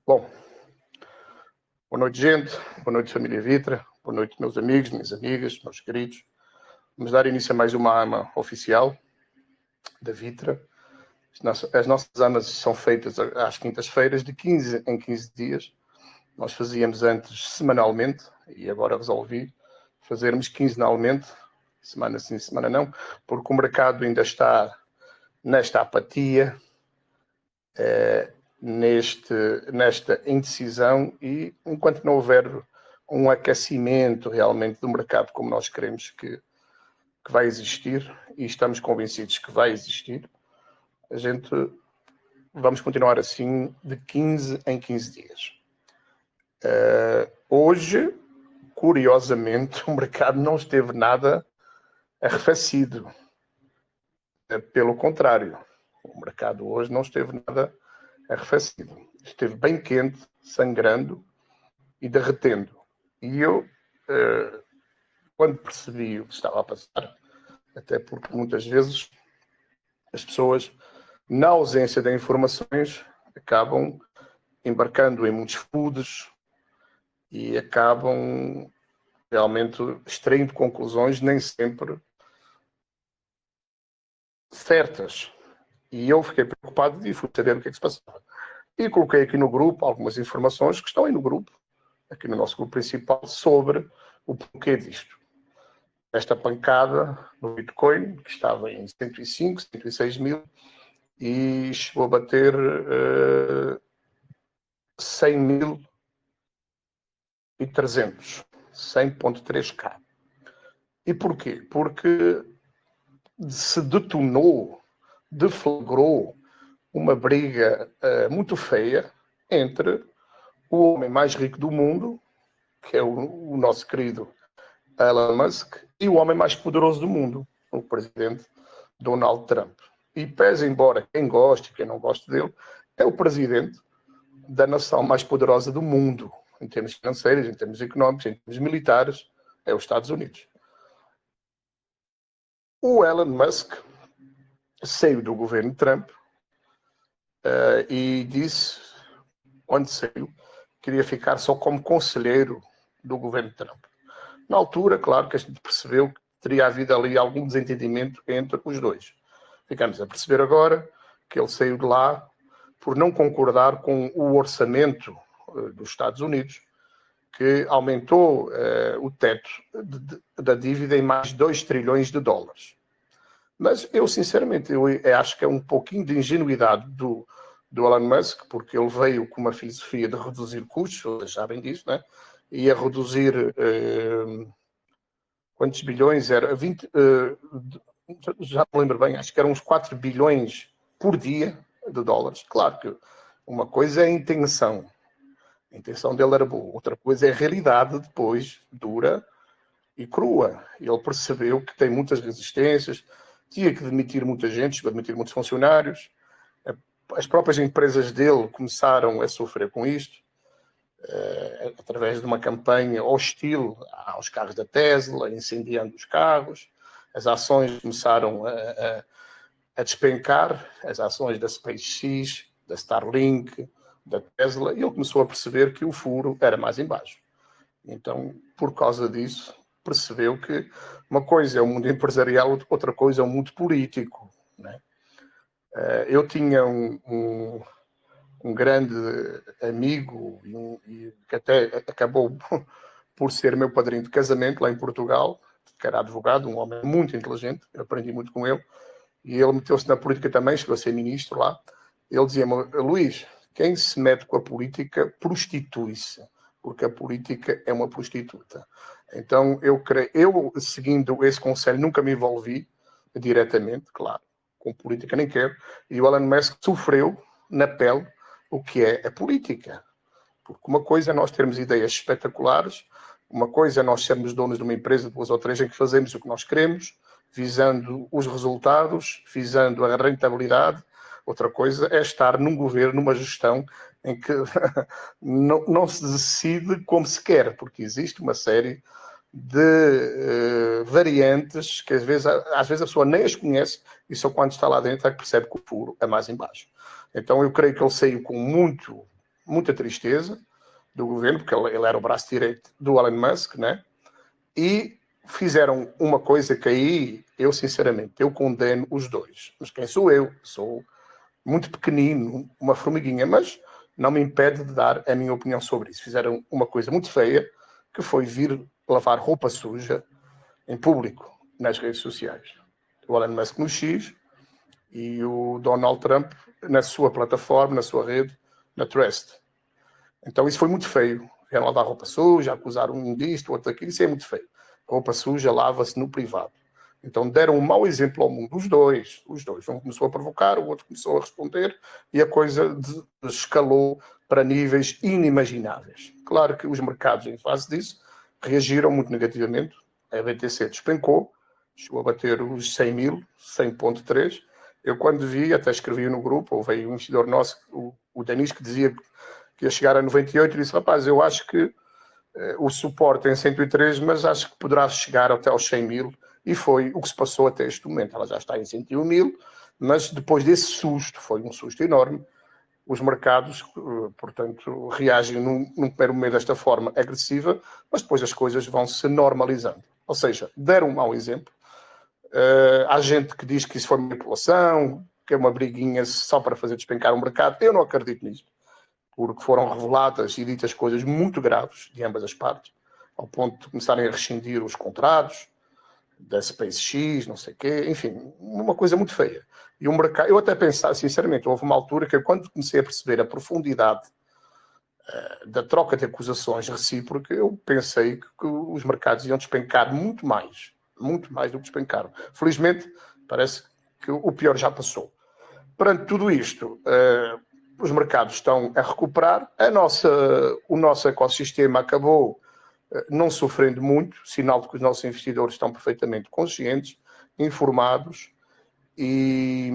Bom, boa noite, gente. Boa noite, família Vitra. Boa noite, meus amigos, minhas amigas, meus queridos. Vamos dar início a mais uma AMA oficial da Vitra. As nossas AMAs são feitas às quintas-feiras, de 15 em 15 dias. Nós fazíamos antes semanalmente e agora resolvi fazermos quinzenalmente, semana sim, semana não, porque o mercado ainda está nesta apatia, nesta indecisão, e enquanto não houver um aquecimento realmente do mercado como nós queremos que vai existir, e estamos convencidos que vai existir, a gente vamos continuar assim de 15 em 15 dias. Hoje, curiosamente, o mercado não esteve nada arrefecido. Pelo contrário, o mercado hoje não esteve nada arrefecido. Esteve bem quente, sangrando e derretendo. E eu, quando percebi o que estava a passar, até porque muitas vezes as pessoas, na ausência de informações, acabam embarcando em muitos foods e acabam realmente extraindo conclusões nem sempre certas. E eu fiquei preocupado e fui saber o que é que se passava. E coloquei aqui no grupo algumas informações que estão aí no grupo, aqui no nosso grupo principal, sobre o porquê disto. Esta pancada no Bitcoin, que estava em 105, 106 mil, e chegou a bater 100.300, 100.3K. E porquê? Porque se detonou, deflagrou uma briga muito feia entre o homem mais rico do mundo, que é o nosso querido Elon Musk, e o homem mais poderoso do mundo, o presidente Donald Trump. E pese embora quem goste e quem não goste dele, é o presidente da nação mais poderosa do mundo, em termos financeiros, em termos económicos, em termos militares, é os Estados Unidos. O Elon Musk saiu do governo Trump e disse, quando saiu, queria ficar só como conselheiro do governo Trump. Na altura, claro que a gente percebeu que teria havido ali algum desentendimento entre os dois. Ficamos a perceber agora que ele saiu de lá por não concordar com o orçamento dos Estados Unidos, que aumentou o teto da dívida em mais 2 trilhões de dólares. Mas eu, sinceramente, eu acho que é um pouquinho de ingenuidade do Elon Musk, porque ele veio com uma filosofia de reduzir custos, vocês sabem disso, né? Ia reduzir quantos bilhões era? 20, já não lembro bem, acho que eram uns 4 bilhões por dia de dólares. Claro que uma coisa é a intenção dele era boa, outra coisa é a realidade depois, dura e crua. Ele percebeu que tem muitas resistências, tinha que demitir muita gente, demitir muitos funcionários. As próprias empresas dele começaram a sofrer com isto, através de uma campanha hostil aos carros da Tesla, incendiando os carros. As ações começaram a despencar, as ações da SpaceX, da Starlink, da Tesla, e ele começou a perceber que o furo era mais em baixo. Então, por causa disso, percebeu que uma coisa é o mundo empresarial, outra coisa é o mundo político, né? Eu tinha um grande amigo e que até acabou por ser meu padrinho de casamento lá em Portugal, que era advogado, um homem muito inteligente, eu aprendi muito com ele, e ele meteu-se na política também, chegou a ser ministro lá. Ele dizia-me: Luís, quem se mete com a política prostitui-se, porque a política é uma prostituta. Então, eu seguindo esse conselho, nunca me envolvi diretamente, claro, com política nem quero, e o Elon Musk sofreu na pele o que é a política. Porque uma coisa é nós termos ideias espetaculares, uma coisa é nós sermos donos de uma empresa, 2 ou 3, em que fazemos o que nós queremos, visando os resultados, visando a rentabilidade. Outra coisa é estar num governo, numa gestão, em que não se decide como se quer, porque existe uma série de variantes que às vezes a pessoa nem as conhece e só quando está lá dentro é que percebe que o furo é mais em baixo. Então eu creio que ele saiu com muita tristeza do governo, porque ele era o braço direito do Elon Musk, né? E fizeram uma coisa que aí, eu sinceramente, eu condeno os dois. Mas quem sou eu? Sou muito pequenino, uma formiguinha, mas não me impede de dar a minha opinião sobre isso. Fizeram uma coisa muito feia, que foi vir lavar roupa suja em público, nas redes sociais. O Elon Musk no X e o Donald Trump na sua plataforma, na sua rede, na Trust. Então isso foi muito feio. Vieram lavar roupa suja, acusaram um disto, outro daquilo, isso é muito feio. Roupa suja lava-se no privado. Então deram um mau exemplo ao mundo, os dois. Um começou a provocar, o outro começou a responder e a coisa escalou para níveis inimagináveis. Claro que os mercados, em face disso, reagiram muito negativamente. A BTC despencou, chegou a bater os 100 mil, 100.3. Eu, quando vi, até escrevi no grupo, houve aí um investidor nosso, o Denis, que dizia que ia chegar a 98, e disse, rapaz, eu acho que o suporte é em 103, mas acho que poderá chegar até aos 100 mil, e foi o que se passou até este momento. Ela já está em 101 mil, mas depois desse susto, foi um susto enorme, os mercados, portanto, reagem num primeiro momento desta forma agressiva, mas depois as coisas vão se normalizando. Ou seja, deram um mau exemplo. Há gente que diz que isso foi manipulação, que é uma briguinha só para fazer despencar o mercado. Eu não acredito nisso, porque foram reveladas e ditas coisas muito graves de ambas as partes, ao ponto de começarem a rescindir os contratos da SpaceX, não sei o quê, enfim, uma coisa muito feia. E o mercado, eu até pensava, sinceramente, houve uma altura que eu, quando comecei a perceber a profundidade da troca de acusações recíprocas, eu pensei que os mercados iam despencar muito mais do que despencaram. Felizmente, parece que o pior já passou. Perante tudo isto, os mercados estão a recuperar, o nosso ecossistema acabou não sofrendo muito, sinal de que os nossos investidores estão perfeitamente conscientes, informados e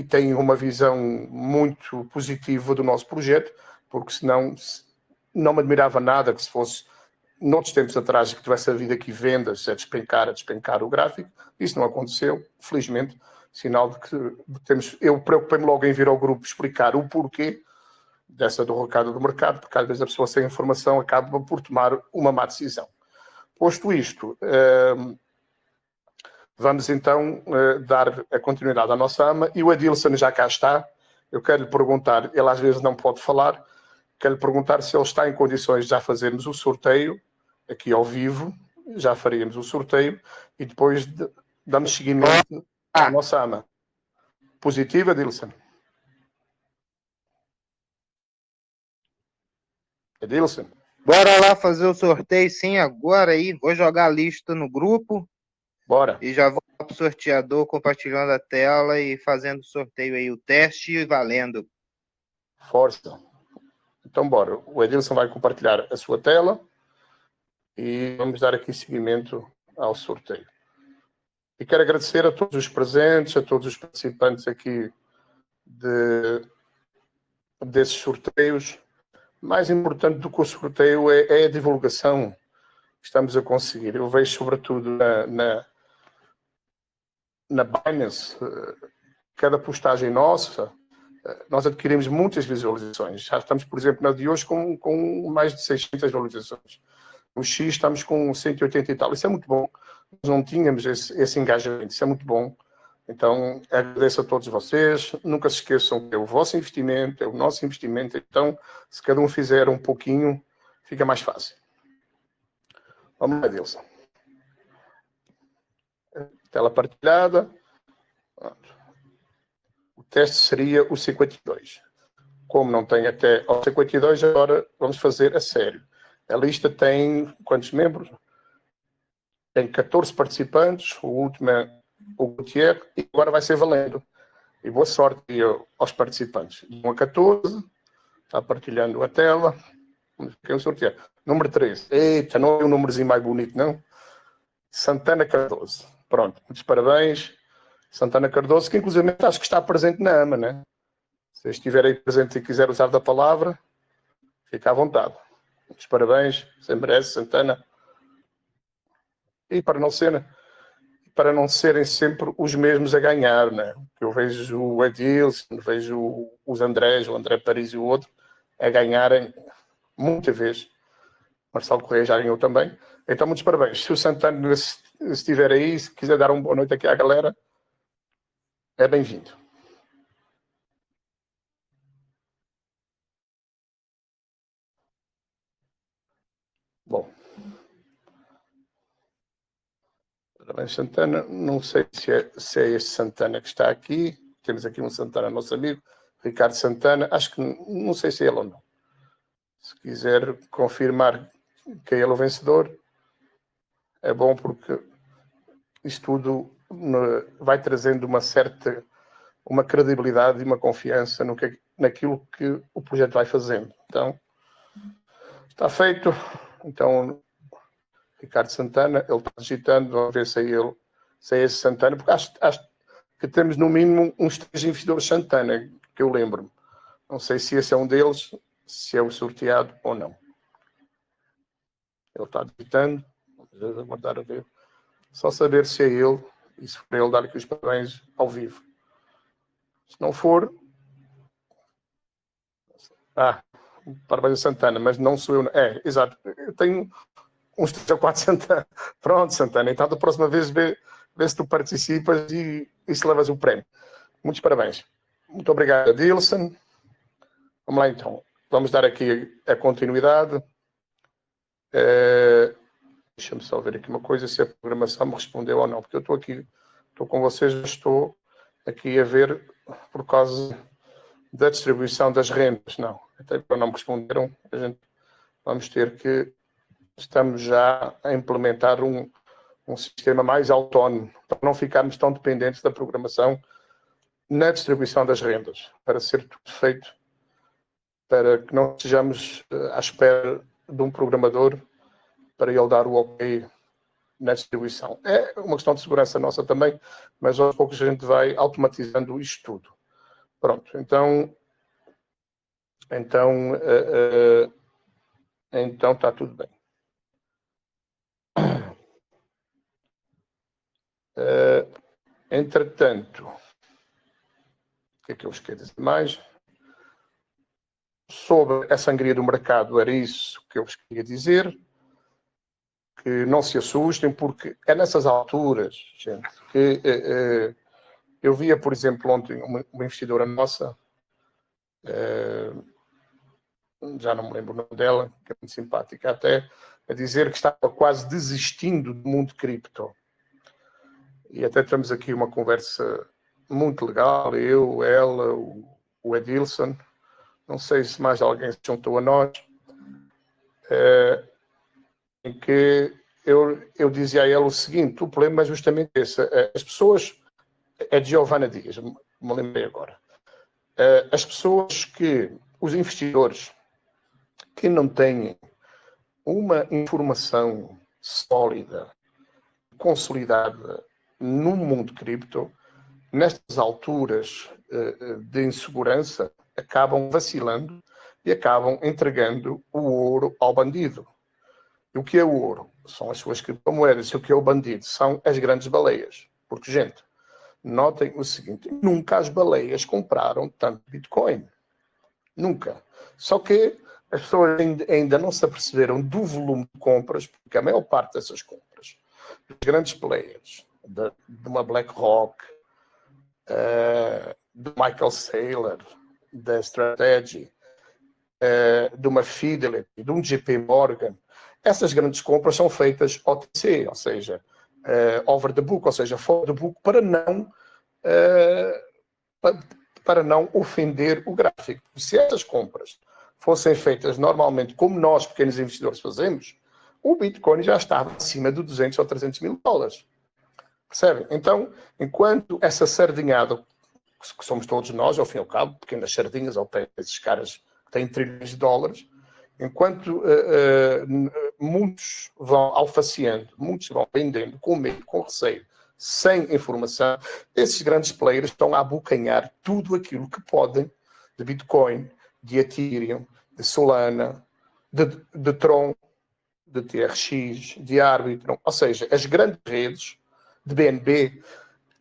têm uma visão muito positiva do nosso projeto, porque senão não me admirava nada que se fosse noutros tempos atrás que tivesse havido aqui vendas a despencar o gráfico. Isso não aconteceu, felizmente, sinal de que eu preocupei-me logo em vir ao grupo explicar o porquê dessa derrocada do mercado, porque às vezes a pessoa sem informação acaba por tomar uma má decisão. Posto isto, vamos então dar a continuidade à nossa ama, e o Adilson já cá está. Eu quero lhe perguntar, ele às vezes não pode falar, quero lhe perguntar se ele está em condições de já fazermos o sorteio, aqui ao vivo, já faríamos o sorteio, e depois damos seguimento à nossa ama. Positivo, Adilson? Adilson? Bora lá fazer o sorteio sim agora aí. Vou jogar a lista no grupo. Bora. E já vou para o sorteador compartilhando a tela e fazendo o sorteio aí, o teste e valendo. Força. Então, bora. O Adilson vai compartilhar a sua tela e vamos dar aqui seguimento ao sorteio. E quero agradecer a todos os presentes, a todos os participantes aqui desses sorteios. Mais importante do que o sorteio é a divulgação que estamos a conseguir. Eu vejo, sobretudo, na Binance, cada postagem nossa, nós adquirimos muitas visualizações. Já estamos, por exemplo, na de hoje com mais de 600 visualizações. No X estamos com 180 e tal. Isso é muito bom. Nós não tínhamos esse engajamento. Isso é muito bom. Então, agradeço a todos vocês. Nunca se esqueçam que é o vosso investimento, é o nosso investimento. Então, se cada um fizer um pouquinho, fica mais fácil. Vamos lá, Dilson. Tela partilhada. O teste seria o 52. Como não tem até ao 52, agora vamos fazer a sério. A lista tem quantos membros? Tem 14 participantes, o último é o Gutierrez, e agora vai ser valendo. E boa sorte aos participantes. De 1 a 14, está partilhando a tela. Quem sortear? Número 13. Eita, não é um númerozinho mais bonito, não? Santana Cardoso. Pronto, muitos parabéns. Santana Cardoso, que inclusive acho que está presente na AMA, né? Se estiver aí presente e quiser usar da palavra, fica à vontade. Muitos parabéns, você merece, Santana. E para não serem sempre os mesmos a ganhar, né? Eu vejo o Adilson, vejo os Andrés, o André Paris e o outro, a ganharem muita vez. Marcelo Correia já ganhou também. Então, muitos parabéns. Se o Santana estiver aí, se quiser dar uma boa noite aqui à galera, é bem-vindo. Bom. Parabéns, Santana. Não sei se é este Santana que está aqui. Temos aqui um Santana, nosso amigo, Ricardo Santana. Acho que não sei se é ele ou não. Se quiser confirmar que é ele o vencedor, é bom, porque isto tudo vai trazendo uma credibilidade e uma confiança naquilo que o projeto vai fazendo. Então, está feito. Então, Ricardo Santana, ele está digitando, vamos ver se é esse Santana, porque acho que temos no mínimo uns 3 investidores Santana, que eu lembro-me. Não sei se esse é um deles, se é o sorteado ou não. Ele está digitando, vamos aguardar a ver. Só saber se é ele, e se for ele, dar aqui os parabéns ao vivo. Se não for... parabéns a Santana, mas não sou eu. Exato. Eu tenho uns 3 ou 4 Santana. Pronto, Santana. Então, da próxima vez, vê se tu participas e se levas o prémio. Muitos parabéns. Muito obrigado, Adilson. Vamos lá, então. Vamos dar aqui a continuidade. Deixa-me só ver aqui uma coisa, se a programação me respondeu ou não, porque eu estou com vocês, mas estou aqui a ver por causa da distribuição das rendas. Não, até agora não me responderam. Vamos ter que... Estamos já a implementar um sistema mais autónomo, para não ficarmos tão dependentes da programação na distribuição das rendas, para ser tudo feito, para que não estejamos à espera de um programador para ele dar o ok na distribuição. É uma questão de segurança nossa também, mas aos poucos a gente vai automatizando isto tudo. Pronto, então está tudo bem. Entretanto, o que é que eu esqueci de dizer mais? Sobre a sangria do mercado, era isso que eu vos queria dizer. Que não se assustem, porque é nessas alturas, gente, que eu via, por exemplo, ontem uma investidora nossa, já não me lembro o nome dela, que é muito simpática até, a dizer que estava quase desistindo do mundo cripto. E até temos aqui uma conversa muito legal, eu, ela, o Edilson, não sei se mais alguém se juntou a nós, em que eu dizia a ela o seguinte: o problema é justamente esse. As pessoas, é de Giovanna Dias, me lembrei agora, os investidores que não têm uma informação sólida, consolidada no mundo cripto, nestas alturas de insegurança, acabam vacilando e acabam entregando o ouro ao bandido. E o que é o ouro? São as suas criptomoedas. E o que é o bandido? São as grandes baleias. Porque, gente, notem o seguinte: nunca as baleias compraram tanto Bitcoin. Nunca. Só que as pessoas ainda não se aperceberam do volume de compras, porque a maior parte dessas compras, dos grandes players, de uma BlackRock, do Michael Saylor, da Strategy, de uma Fidelity, de um JP Morgan, essas grandes compras são feitas OTC, ou seja, over the book, ou seja, fora do book, para não ofender o gráfico. Se essas compras fossem feitas normalmente, como nós, pequenos investidores, fazemos, o Bitcoin já estava acima de 200 ou 300 mil dólares. Percebem? Então, enquanto essa sardinhada, que somos todos nós, ao fim e ao cabo, pequenas sardinhas ao pé desses caras que têm trilhões de dólares, enquanto muitos vão alfaciando, muitos vão vendendo com medo, com receio, sem informação, esses grandes players estão a abocanhar tudo aquilo que podem de Bitcoin, de Ethereum, de Solana, de Tron, de TRX, de Arbitrum, ou seja, as grandes redes de BNB,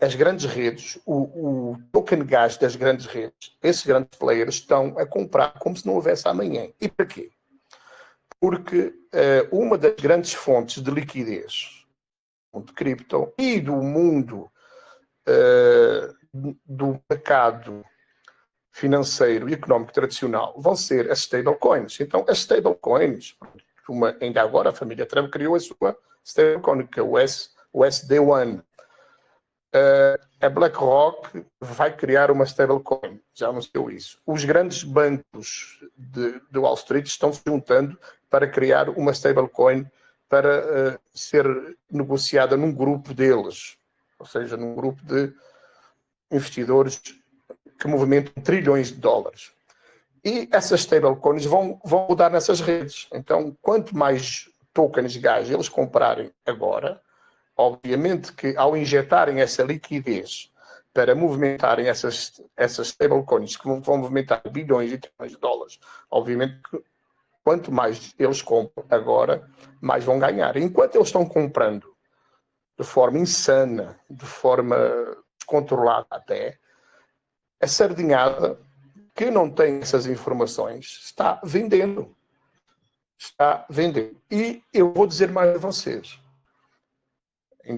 as grandes redes, o token gas das grandes redes, esses grandes players estão a comprar como se não houvesse amanhã. E para quê? Porque uma das grandes fontes de liquidez do mundo cripto e do mundo do mercado financeiro e económico tradicional vão ser as stablecoins. Então, as stablecoins, ainda agora a família Trump criou a sua stablecoin, que é o USD1. A BlackRock vai criar uma stablecoin, já anunciou isso. Os grandes bancos de Wall Street estão se juntando para criar uma stablecoin para ser negociada num grupo deles, ou seja, num grupo de investidores que movimentam trilhões de dólares. E essas stablecoins vão mudar nessas redes. Então, quanto mais tokens gas eles comprarem agora, obviamente que ao injetarem essa liquidez para movimentarem essas stablecoins que vão movimentar bilhões e trilhões de dólares, obviamente que quanto mais eles compram agora, mais vão ganhar. Enquanto eles estão comprando de forma insana, de forma descontrolada até, a sardinhada que não tem essas informações está vendendo. Está vendendo. E eu vou dizer mais a vocês.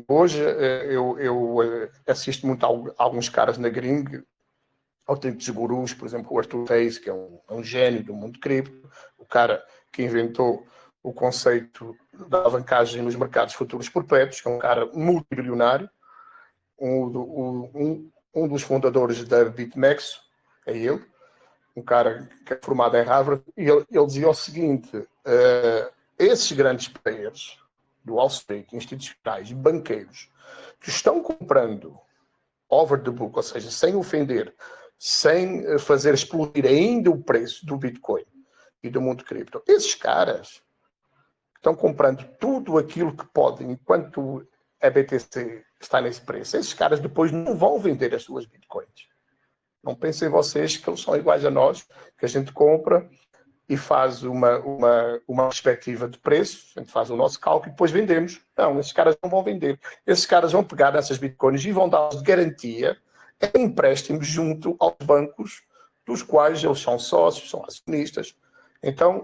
Hoje eu assisto muito a alguns caras na gringa, autênticos gurus, por exemplo, o Arthur Hayes, que é um gênio do mundo cripto, o cara que inventou o conceito da alavancagem nos mercados futuros perpétuos, que é um cara multibilionário, um dos fundadores da BitMEX, é ele, um cara que é formado em Harvard, e ele dizia o seguinte, esses grandes players do Wall Street, institucionais, banqueiros, que estão comprando over the book, ou seja, sem ofender, sem fazer explodir ainda o preço do Bitcoin e do mundo cripto, esses caras estão comprando tudo aquilo que podem, enquanto a BTC está nesse preço, esses caras depois não vão vender as suas Bitcoins. Não pensem vocês que eles são iguais a nós, que a gente compra e faz uma perspectiva de preço, a gente faz o nosso cálculo e depois vendemos. Não, esses caras não vão vender. Esses caras vão pegar nessas bitcoins e vão dar-los de garantia em empréstimos junto aos bancos dos quais eles são sócios, são acionistas. Então,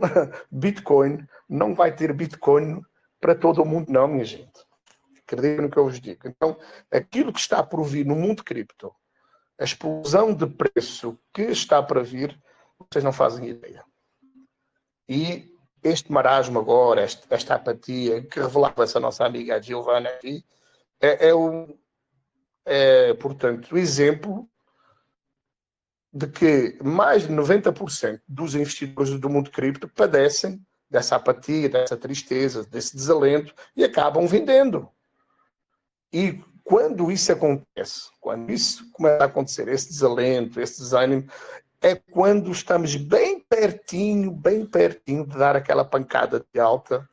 Bitcoin não vai ter Bitcoin para todo o mundo, não, minha gente. Acreditem no que eu vos digo. Então, aquilo que está por vir no mundo cripto, a explosão de preço que está para vir, vocês não fazem ideia. E este marasmo agora, esta apatia que revelava essa nossa amiga Giovanna aqui, portanto, o exemplo de que mais de 90% dos investidores do mundo cripto padecem dessa apatia, dessa tristeza, desse desalento e acabam vendendo. E quando isso acontece, quando isso começa a acontecer, esse desalento, esse desânimo, é quando estamos bem pertinho de dar aquela pancada de alta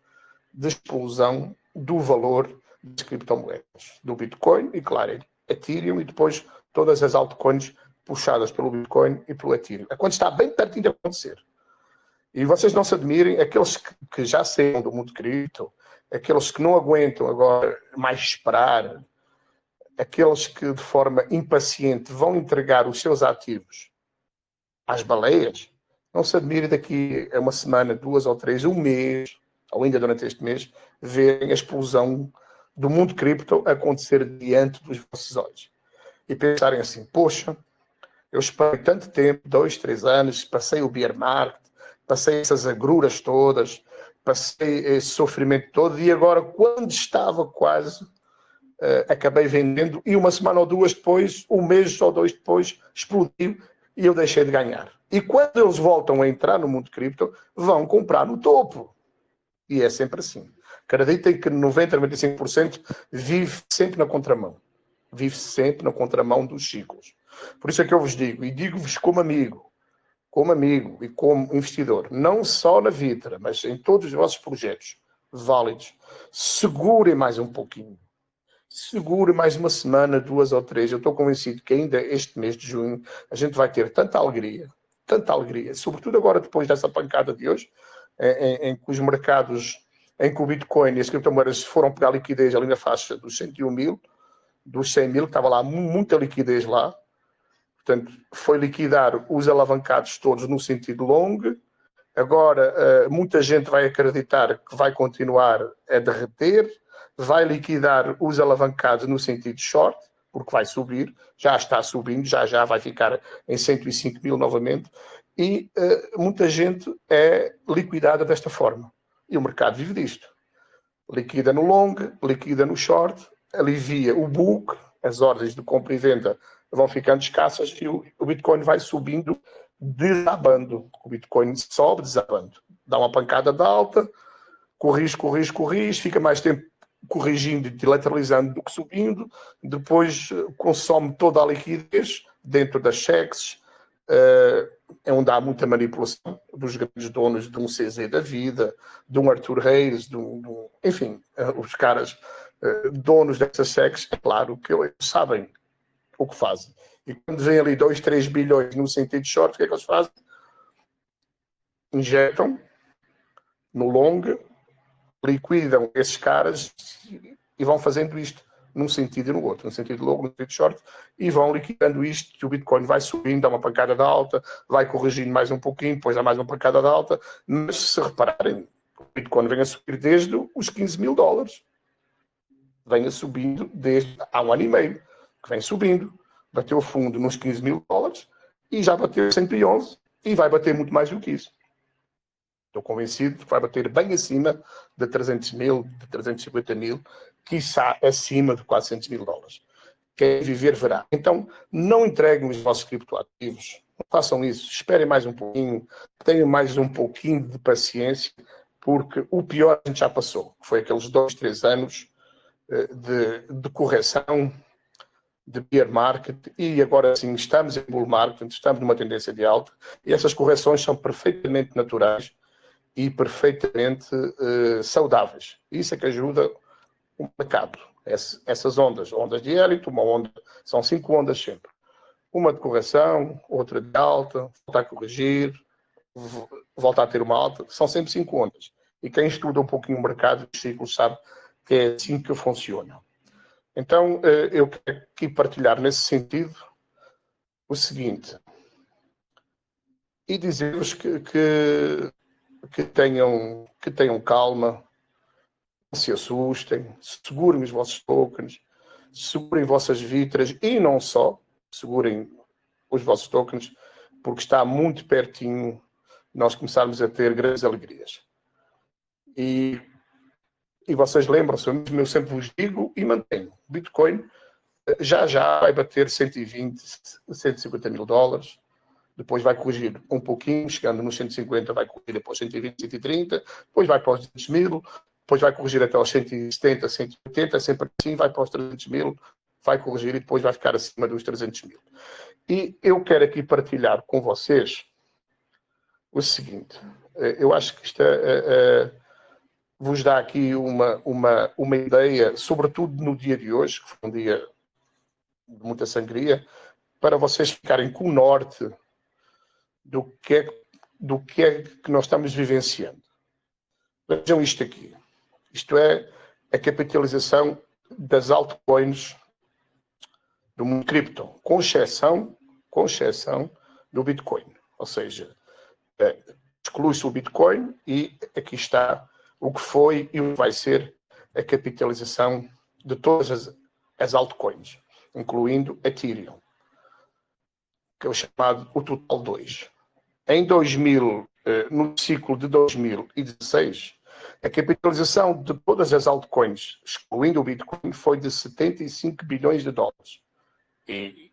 de explosão do valor das criptomoedas, do Bitcoin e, claro, Ethereum e depois todas as altcoins puxadas pelo Bitcoin e pelo Ethereum. É quando está bem pertinho de acontecer. E vocês não se admirem, aqueles que já saíram do mundo cripto, aqueles que não aguentam agora mais esperar, aqueles que de forma impaciente vão entregar os seus ativos às baleias, não se admire daqui a uma semana, 2 ou 3, um mês, ou ainda durante este mês, verem a explosão do mundo cripto acontecer diante dos vossos olhos. E pensarem assim, poxa, eu esperei tanto tempo, 2, 3 anos, passei o bear market, passei essas agruras todas, passei esse sofrimento todo, e agora, quando estava quase, acabei vendendo, e uma semana ou 2 depois, um mês ou 2 depois, explodiu, e eu deixei de ganhar. E quando eles voltam a entrar no mundo cripto, vão comprar no topo. E é sempre assim. Acreditem que 90%, 95% vive sempre na contramão. Vive sempre na contramão dos ciclos. Por isso é que eu vos digo, e digo-vos como amigo e como investidor, não só na Vitra, mas em todos os vossos projetos válidos, segurem mais um pouquinho. Segure mais uma semana, 2 ou 3. Eu estou convencido que ainda este mês de junho a gente vai ter tanta alegria, sobretudo agora depois dessa pancada de hoje, em que os mercados, em que o Bitcoin e as criptomoedas foram pegar liquidez ali na faixa dos 101 mil, dos 100 mil, estava lá muita liquidez lá. Portanto, foi liquidar os alavancados todos no sentido long. Agora, muita gente vai acreditar que vai continuar a derreter, vai liquidar os alavancados no sentido short, porque vai subir, já está subindo, já vai ficar em 105 mil novamente, e muita gente é liquidada desta forma. E o mercado vive disto. Liquida no long, liquida no short, alivia o book, as ordens de compra e venda vão ficando escassas e o Bitcoin vai subindo, desabando. O Bitcoin sobe, desabando. Dá uma pancada de alta, corrige, fica mais tempo corrigindo e lateralizando do que subindo, depois consome toda a liquidez dentro das cheques, é onde há muita manipulação dos grandes donos de um CZ da vida, de um Arthur Reis, enfim, os caras donos dessas cheques, é claro que eles sabem o que fazem. E quando vem ali 2, 3 bilhões no sentido short, o que é que eles fazem? Injetam no long, liquidam esses caras e vão fazendo isto num sentido e no outro, no sentido long, no sentido short, e vão liquidando isto, que o Bitcoin vai subindo, dá uma pancada de alta, vai corrigindo mais um pouquinho, depois dá mais uma pancada de alta, mas se repararem, o Bitcoin vem a subir desde os 15 mil dólares. Vem a subindo desde há um ano e meio, que vem subindo, bateu fundo nos 15 mil dólares e já bateu 111 e vai bater muito mais do que isso. Estou convencido que vai bater bem acima de 300 mil, de 350 mil, quiçá acima de 400 mil dólares. Quem viver verá. Então, não entreguem os vossos criptoativos, não façam isso, esperem mais um pouquinho, tenham mais um pouquinho de paciência, porque o pior a gente já passou, foi aqueles 2, 3 anos de correção, de bear market, e agora sim estamos em bull market, estamos numa tendência de alta, e essas correções são perfeitamente naturais e perfeitamente saudáveis. Isso é que ajuda o mercado. Essas ondas de Elliott, são 5 ondas sempre. Uma de correção, outra de alta, volta a corrigir, volta a ter uma alta, são sempre 5 ondas. E quem estuda um pouquinho o mercado, os ciclos, sabe que é assim que funciona. Então, eu quero aqui partilhar nesse sentido o seguinte, e dizer-vos que tenham calma, não se assustem, segurem os vossos tokens, segurem vossas vitras e não só, segurem os vossos tokens, porque está muito pertinho nós começarmos a ter grandes alegrias. E vocês lembram-se, eu sempre vos digo e mantenho, o Bitcoin já vai bater 120, 150 mil dólares, depois vai corrigir um pouquinho, chegando nos 150 vai corrigir depois 120, 130, depois vai para os 200 mil, depois vai corrigir até aos 170, 180, sempre assim, vai para os 300 mil, vai corrigir e depois vai ficar acima dos 300 mil. E eu quero aqui partilhar com vocês o seguinte, eu acho que isto vos dá aqui uma ideia, sobretudo no dia de hoje, que foi um dia de muita sangria, para vocês ficarem com o norte do que é que nós estamos vivenciando. Vejam isto aqui. Isto é a capitalização das altcoins do mundo cripto, com exceção do Bitcoin. Ou seja, exclui-se o Bitcoin e aqui está o que foi e o que vai ser a capitalização de todas as altcoins, incluindo Ethereum, que é o chamado o Total 2. Em 2000, no ciclo de 2016, a capitalização de todas as altcoins, excluindo o Bitcoin, foi de 75 bilhões de dólares. E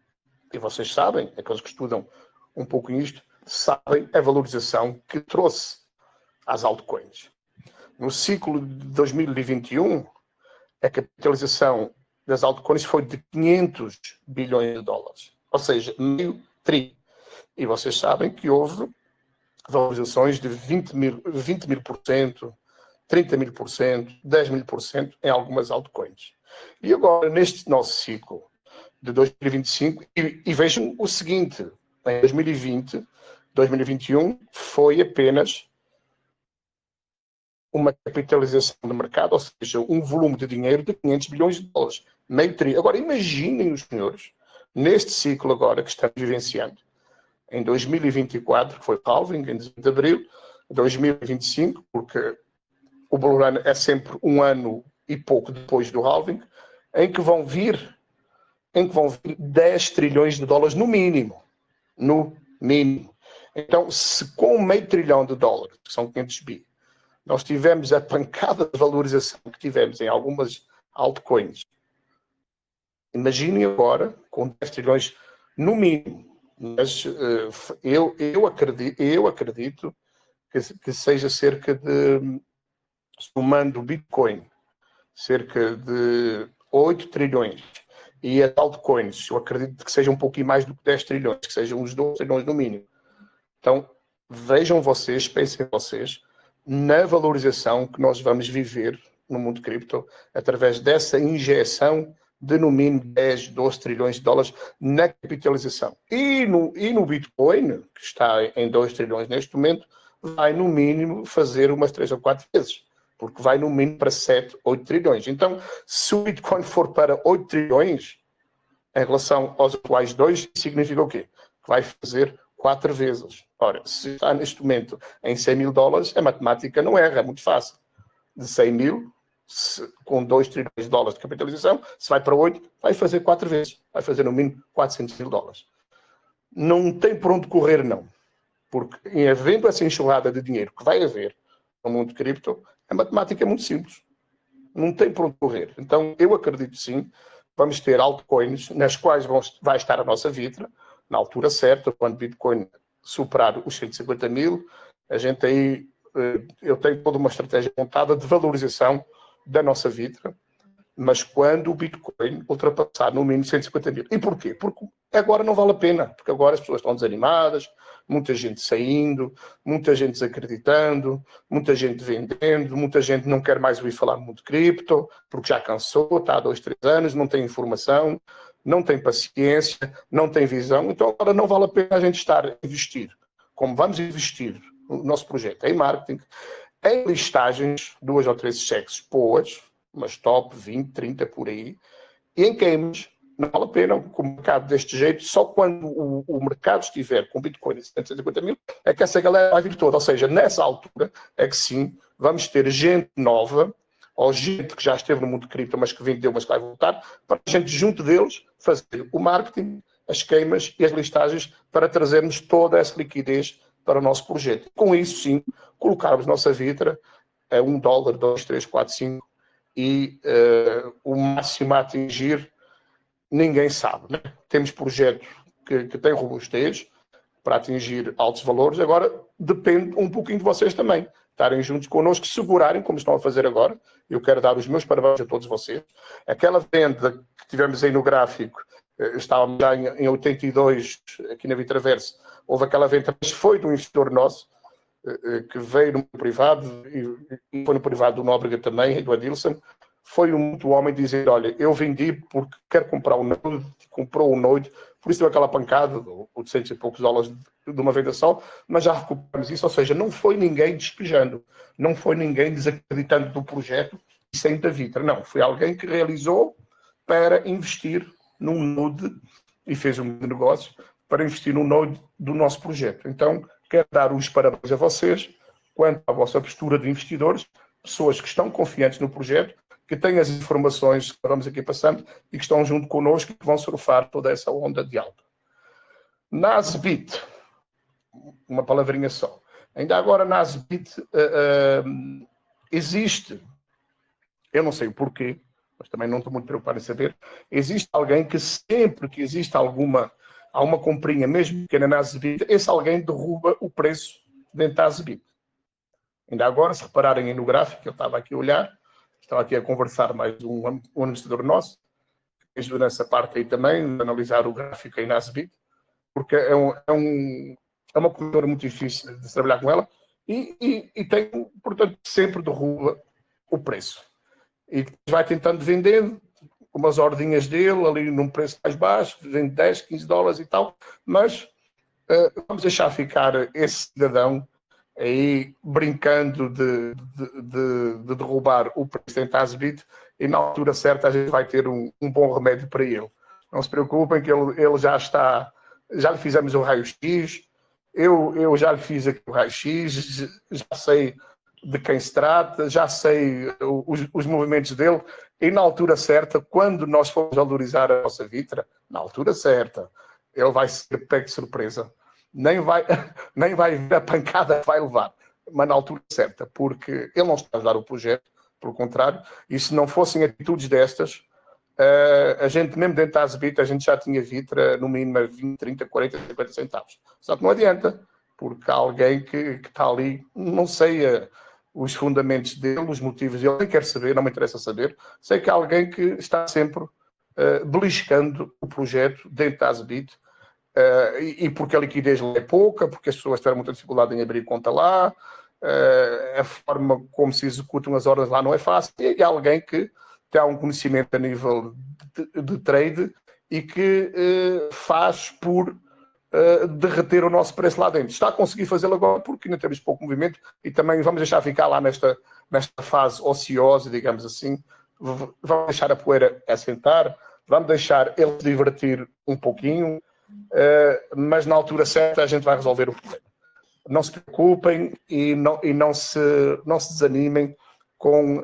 vocês sabem, aqueles que estudam um pouco nisto, sabem a valorização que trouxe às altcoins. No ciclo de 2021, a capitalização das altcoins foi de 500 bilhões de dólares, ou seja, meio tri. E vocês sabem que houve valorizações de 20 mil por cento, 30 mil por cento, 10 mil por cento em algumas altcoins. E agora, neste nosso ciclo de 2025, e vejam o seguinte, em 2020, 2021, foi apenas uma capitalização de mercado, ou seja, um volume de dinheiro de 500 bilhões de dólares. Meio trilhão. Agora, imaginem os senhores, neste ciclo agora que estamos vivenciando, em 2024, que foi o halving, em 18 de abril, 2025, porque o bull run é sempre um ano e pouco depois do halving, em que vão vir 10 trilhões de dólares no mínimo. No mínimo. Então, se com meio trilhão de dólares, que são 500 bi, nós tivemos a pancada de valorização que tivemos em algumas altcoins, imaginem agora com 10 trilhões no mínimo. Mas eu acredito que seja cerca de, somando o Bitcoin, cerca de 8 trilhões. E as altcoins, eu acredito que seja um pouquinho mais do que 10 trilhões, que sejam uns 12 trilhões no mínimo. Então, vejam vocês, pensem vocês, na valorização que nós vamos viver no mundo cripto, através dessa injeção de no mínimo 10, 12 trilhões de dólares na capitalização. E no Bitcoin, que está em 2 trilhões neste momento, vai no mínimo fazer umas 3 ou 4 vezes, porque vai no mínimo para 7, 8 trilhões. Então, se o Bitcoin for para 8 trilhões, em relação aos atuais 2, significa o quê? Que vai fazer 4 vezes. Ora, se está neste momento em 100 mil dólares, a matemática não erra, é muito fácil. De 100 mil, com 2 trilhões de dólares de capitalização, se vai para 8, vai fazer 4 vezes. Vai fazer no mínimo 400 mil dólares. Não tem por onde correr, não. Porque em havendo essa enxurrada de dinheiro que vai haver no mundo cripto, a matemática é muito simples. Não tem por onde correr. Então, eu acredito sim, vamos ter altcoins nas quais vai estar a nossa Vitra, na altura certa, quando Bitcoin superar os 150 mil, a gente aí, eu tenho toda uma estratégia montada de valorização da nossa Vitra, mas quando o Bitcoin ultrapassar no mínimo 150 mil. E porquê? Porque agora não vale a pena, porque agora as pessoas estão desanimadas, muita gente saindo, muita gente desacreditando, muita gente vendendo, muita gente não quer mais ouvir falar no mundo cripto, porque já cansou, está há 2, 3 anos, não tem informação, não tem paciência, não tem visão, então agora não vale a pena a gente estar a investir. Como vamos investir no nosso projeto em marketing, em listagens, 2 ou 3 cheques boas, mas top 20, 30 por aí, e em games, não vale a pena, com o mercado deste jeito, só quando o mercado estiver com Bitcoin de 150 mil, é que essa galera vai vir toda. Ou seja, nessa altura é que sim, vamos ter gente nova, ou gente que já esteve no mundo cripto, mas que vendeu, mas que vai voltar, para a gente, junto deles, fazer o marketing, as queimas e as listagens, para trazermos toda essa liquidez para o nosso projeto. Com isso, sim, colocarmos nossa Vitra a $1, 2, 3, 4, 5, e o máximo a atingir ninguém sabe, né? Temos projetos que têm robustez para atingir altos valores, agora depende um pouquinho de vocês também, estarem juntos connosco, segurarem, como estão a fazer agora. Eu quero dar os meus parabéns a todos vocês. Aquela venda que tivemos aí no gráfico, estávamos já em 82 aqui na Vitraverse, houve aquela venda, mas foi de um investidor nosso, que veio no privado, e foi no privado do Nóbrega também, do Adilson. Foi um homem dizer, olha, eu vendi porque quero comprar um Node, comprou um Node, por isso deu aquela pancada de 800 e poucos dólares de uma venda só, mas já recuperamos isso, ou seja, não foi ninguém despejando, não foi ninguém desacreditando do projeto e sem da Vitra, não, foi alguém que realizou para investir num Node e fez um negócio para investir num Node do nosso projeto. Então, quero dar os parabéns a vocês quanto à vossa postura de investidores, pessoas que estão confiantes no projeto, que têm as informações que vamos aqui passando e que estão junto connosco e que vão surfar toda essa onda de alta. Nasbit, uma palavrinha só. Ainda agora, Nasbit existe, eu não sei o porquê, mas também não estou muito preocupado em saber, existe alguém que sempre que existe há uma comprinha, mesmo pequena na Nasbit, esse alguém derruba o preço dentro da Nasbit. Ainda agora, se repararem aí no gráfico, eu estava aqui a olhar, estava aqui a conversar mais um administrador nosso, que ajuda nessa parte aí também, de analisar o gráfico aí na Nasbit, porque é uma corretora muito difícil de trabalhar com ela e tem, portanto, sempre derruba o preço. E vai tentando vender umas ordinhas dele ali num preço mais baixo, vende 10, 15 dólares e tal, mas vamos deixar ficar esse cidadão aí brincando de derrubar o preço em Asbit, e na altura certa a gente vai ter um bom remédio para ele. Não se preocupem que ele já está, já lhe fizemos o raio-x, eu já lhe fiz aqui o raio-x, já sei de quem se trata, já sei os movimentos dele, e na altura certa, quando nós formos valorizar a nossa Vitra, na altura certa, ele vai ser pego de surpresa. Nem vai ver a pancada que vai levar, mas na altura certa, porque ele não está a ajudar o projeto, pelo contrário, e se não fossem atitudes destas, a gente, mesmo dentro da Asbit, a gente já tinha Vitra no mínimo a 20, 30, 40, 50 centavos. Só que não adianta, porque há alguém que está ali, não sei os fundamentos dele, os motivos dele, nem quero saber, não me interessa saber. Sei que há alguém que está sempre beliscando o projeto dentro da Asbit, e porque a liquidez lá é pouca, porque as pessoas tiveram muita dificuldade em abrir conta lá, a forma como se executam as horas lá não é fácil, e há alguém que tem um conhecimento a nível de trade e que faz por derreter o nosso preço lá dentro. Está a conseguir fazê-lo agora porque ainda temos pouco movimento e também vamos deixar ficar lá nesta fase ociosa, digamos assim. Vamos deixar a poeira assentar, vamos deixar ele se divertir um pouquinho, mas na altura certa a gente vai resolver o problema. Não se preocupem e não se desanimem com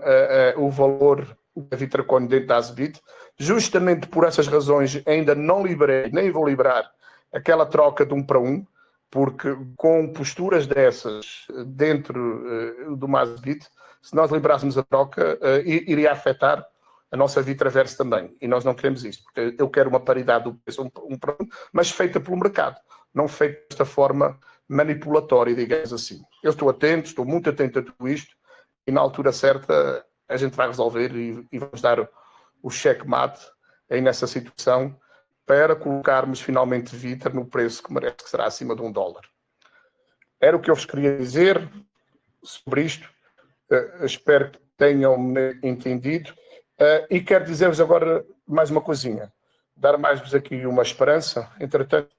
o valor da Vitracon dentro da Asbit. Justamente por essas razões ainda não liberei, nem vou liberar aquela troca de 1 para 1, porque com posturas dessas dentro do Asbit, se nós liberássemos a troca, iria afetar a nossa Vitraverse também. E nós não queremos isto, porque eu quero uma paridade do preço 1 para 1, mas feita pelo mercado, não feita desta forma manipulatória, digamos assim. Eu estou muito atento a tudo isto, e na altura certa a gente vai resolver e vamos dar o checkmate aí nessa situação para colocarmos finalmente Vitra no preço que merece, que será acima de $1. Era o que eu vos queria dizer sobre isto. Espero que tenham entendido. E quero dizer-vos agora mais uma coisinha. Dar mais-vos aqui uma esperança. Entretanto,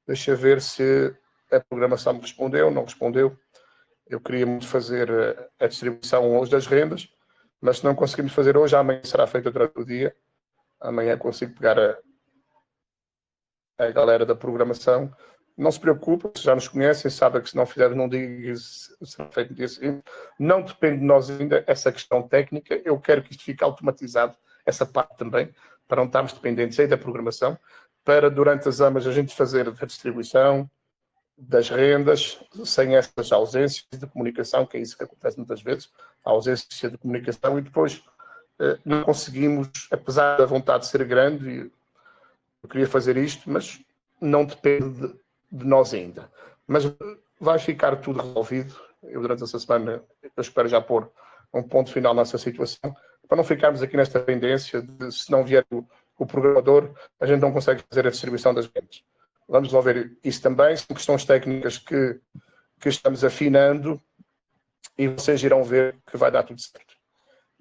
deixa ver se a programação me respondeu, não respondeu. Eu queria muito fazer a distribuição hoje das rendas, mas se não conseguimos fazer hoje, amanhã será feita durante o dia. Amanhã consigo pegar a galera da programação. Não se preocupem, já nos conhecem, sabem que se não fizermos num dia, será feito no dia seguinte. Não depende de nós ainda essa questão técnica. Eu quero que isto fique automatizado, essa parte também, para não estarmos dependentes aí da programação, para durante as amas a gente fazer a distribuição das rendas, sem essas ausências de comunicação, que é isso que acontece muitas vezes, a ausência de comunicação, e depois não conseguimos, apesar da vontade de ser grande, eu queria fazer isto, mas não depende de nós ainda. Mas vai ficar tudo resolvido. Eu, durante essa semana, eu espero já pôr um ponto final nessa situação, para não ficarmos aqui nesta tendência de, se não vier o programador, a gente não consegue fazer a distribuição das vendas. Vamos resolver isso também. São questões técnicas que estamos afinando e vocês irão ver que vai dar tudo certo.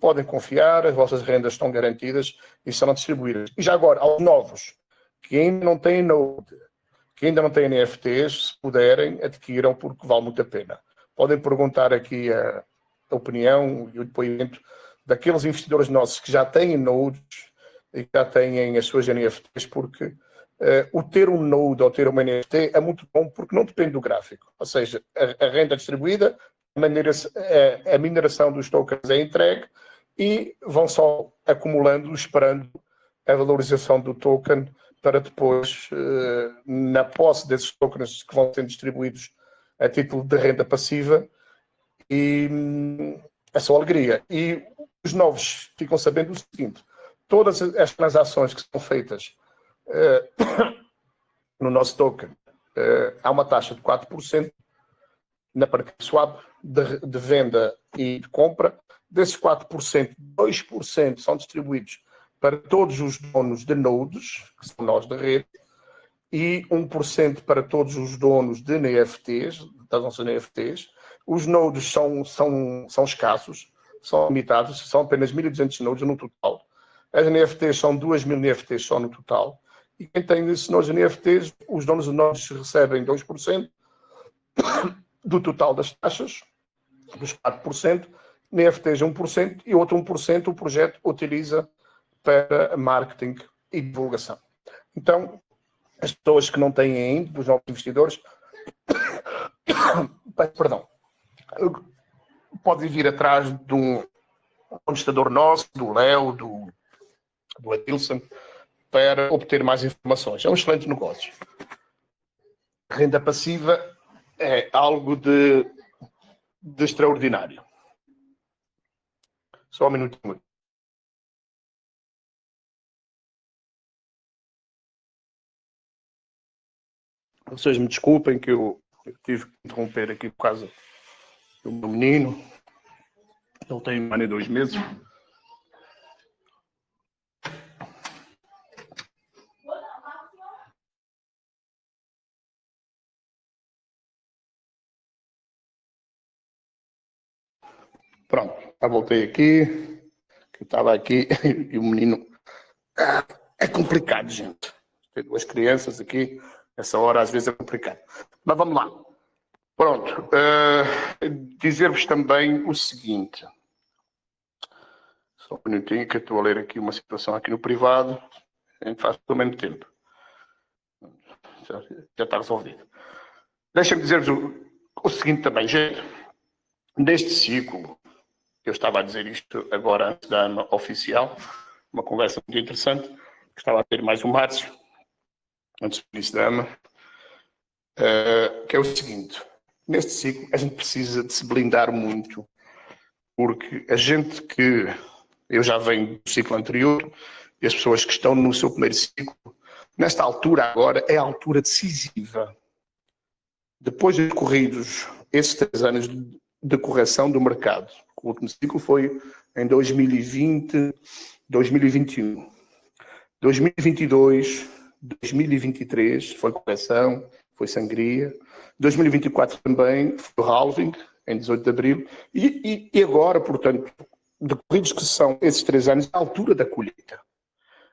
Podem confiar, as vossas rendas estão garantidas e serão distribuídas. E já agora, aos novos, que ainda não têm Node, que ainda não têm NFTs, se puderem, adquiram, porque vale muito a pena. Podem perguntar aqui a opinião e o depoimento daqueles investidores nossos que já têm Nodes e que já têm as suas NFTs, porque o ter um Node ou ter uma NFT é muito bom, porque não depende do gráfico. Ou seja, a renda distribuída, a mineração dos tokens é entregue e vão só acumulando, esperando a valorização do token para depois, na posse desses tokens que vão sendo distribuídos a título de renda passiva, e é só alegria. E os novos ficam sabendo o seguinte: todas as transações que são feitas no nosso token, há uma taxa de 4% na PancakeSwap de venda e de compra. Desses 4%, 2% são distribuídos para todos os donos de nodes, que são nós da rede, e 1% para todos os donos de NFTs, das nossas NFTs. Os nodes são escassos, são limitados, são apenas 1.200 nodes no total. As NFTs são 2.000 NFTs só no total. E quem tem esses nodes NFTs, os donos de nodes recebem 2%, do total das taxas, dos 4%, na FTs 1% e outro 1% o projeto utiliza para marketing e divulgação. Então, as pessoas que não têm ainda, os novos investidores, perdão, podem vir atrás de um contestador nosso, do Léo, do Adilson, para obter mais informações. É um excelente negócio. Renda passiva é algo de extraordinário. Só um minutinho. Vocês me desculpem que eu tive que interromper aqui por causa do meu menino. Ele tem 1 ano e 2 meses. Pronto, já voltei aqui. Que eu estava aqui e o menino... É complicado, gente. Tem 2 crianças aqui. Essa hora às vezes é complicado. Mas vamos lá. Pronto. Dizer-vos também o seguinte. Só um minutinho que eu estou a ler aqui uma situação aqui no privado. A gente faz pelo mesmo tempo. Já está resolvido. Deixa-me dizer-vos o seguinte também, gente. Neste ciclo, eu estava a dizer isto agora antes da AMA oficial, uma conversa muito interessante, que estava a ter mais um Márcio, antes do início da AMA, que é o seguinte. Neste ciclo, a gente precisa de se blindar muito, porque a gente que... Eu já venho do ciclo anterior, e as pessoas que estão no seu primeiro ciclo, nesta altura agora, é a altura decisiva. Depois de decorridos esses 3 anos de correção do mercado, o último ciclo foi em 2020, 2021. 2022, 2023 foi correção, foi sangria. 2024 também foi o halving, em 18 de abril. E agora, portanto, decorridos que são esses 3 anos, é a altura da colheita.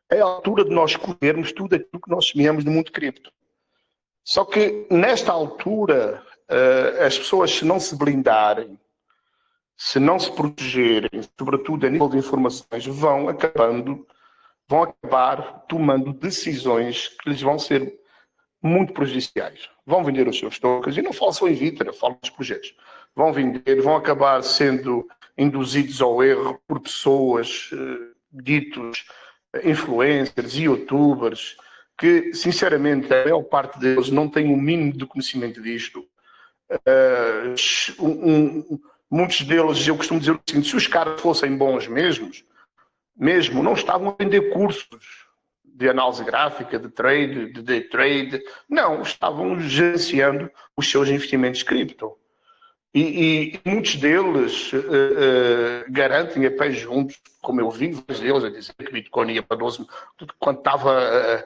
É a altura de nós colhermos tudo aquilo que nós semeamos no mundo cripto. Só que, nesta altura, as pessoas, se não se blindarem, se não se protegerem, sobretudo a nível de informações, vão acabar tomando decisões que lhes vão ser muito prejudiciais. Vão vender os seus tokens, e não falo só em Vitra, eu falo dos projetos. Vão vender, vão acabar sendo induzidos ao erro por pessoas ditos influencers e youtubers que, sinceramente, a maior parte deles não tem o mínimo de conhecimento disto. Muitos deles, eu costumo dizer o seguinte, se os caras fossem bons mesmo, não estavam a vender cursos de análise gráfica, de trade, de day trade. Não, estavam gerenciando os seus investimentos cripto. E muitos deles garantem a pé juntos, como eu vi vários deles a dizer que o Bitcoin ia para 12, quando estava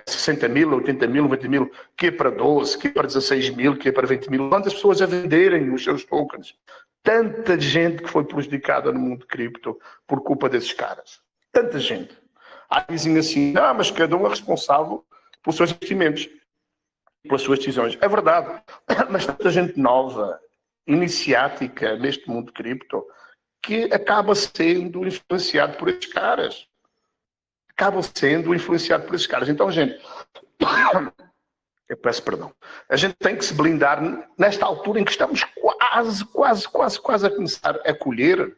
60 mil, 80 mil, 90 mil, que ia para 12, que ia para 16 mil, que ia para 20 mil. Quantas pessoas a venderem os seus tokens? Tanta gente que foi prejudicada no mundo cripto por culpa desses caras. Tanta gente. Aí dizem assim, mas cada um é responsável pelos seus investimentos, pelas suas decisões. É verdade, mas tanta gente nova, iniciática neste mundo cripto, que acaba sendo influenciado por esses caras. Então, gente, eu peço perdão. A gente tem que se blindar nesta altura em que estamos quase a começar a colher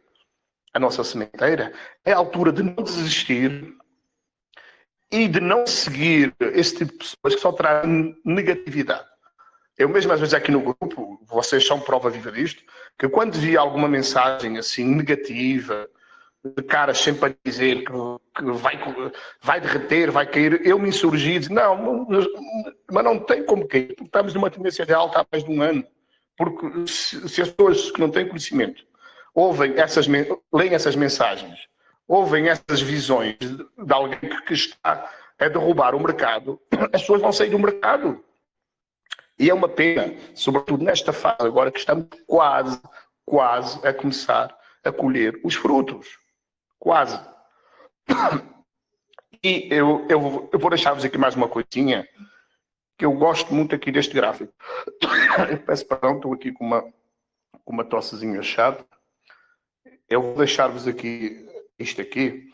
a nossa sementeira. É a altura de não desistir e de não seguir esse tipo de pessoas que só trazem negatividade. Eu mesmo, às vezes, aqui no grupo, vocês são prova viva disto, que quando vi alguma mensagem assim negativa, de caras sempre a dizer que vai derreter, vai cair, eu me insurgi e disse, mas não tem como cair, porque estamos numa tendência de alta há mais de 1 ano. Porque se as pessoas que não têm conhecimento leem essas mensagens, ouvem essas visões de alguém que está a derrubar o mercado, as pessoas vão sair do mercado. E é uma pena, sobretudo nesta fase agora que estamos quase a começar a colher os frutos. Quase. E eu vou deixar-vos aqui mais uma coisinha, que eu gosto muito aqui deste gráfico. Eu peço perdão, estou aqui com uma tossezinha chata. Eu vou deixar-vos aqui isto aqui.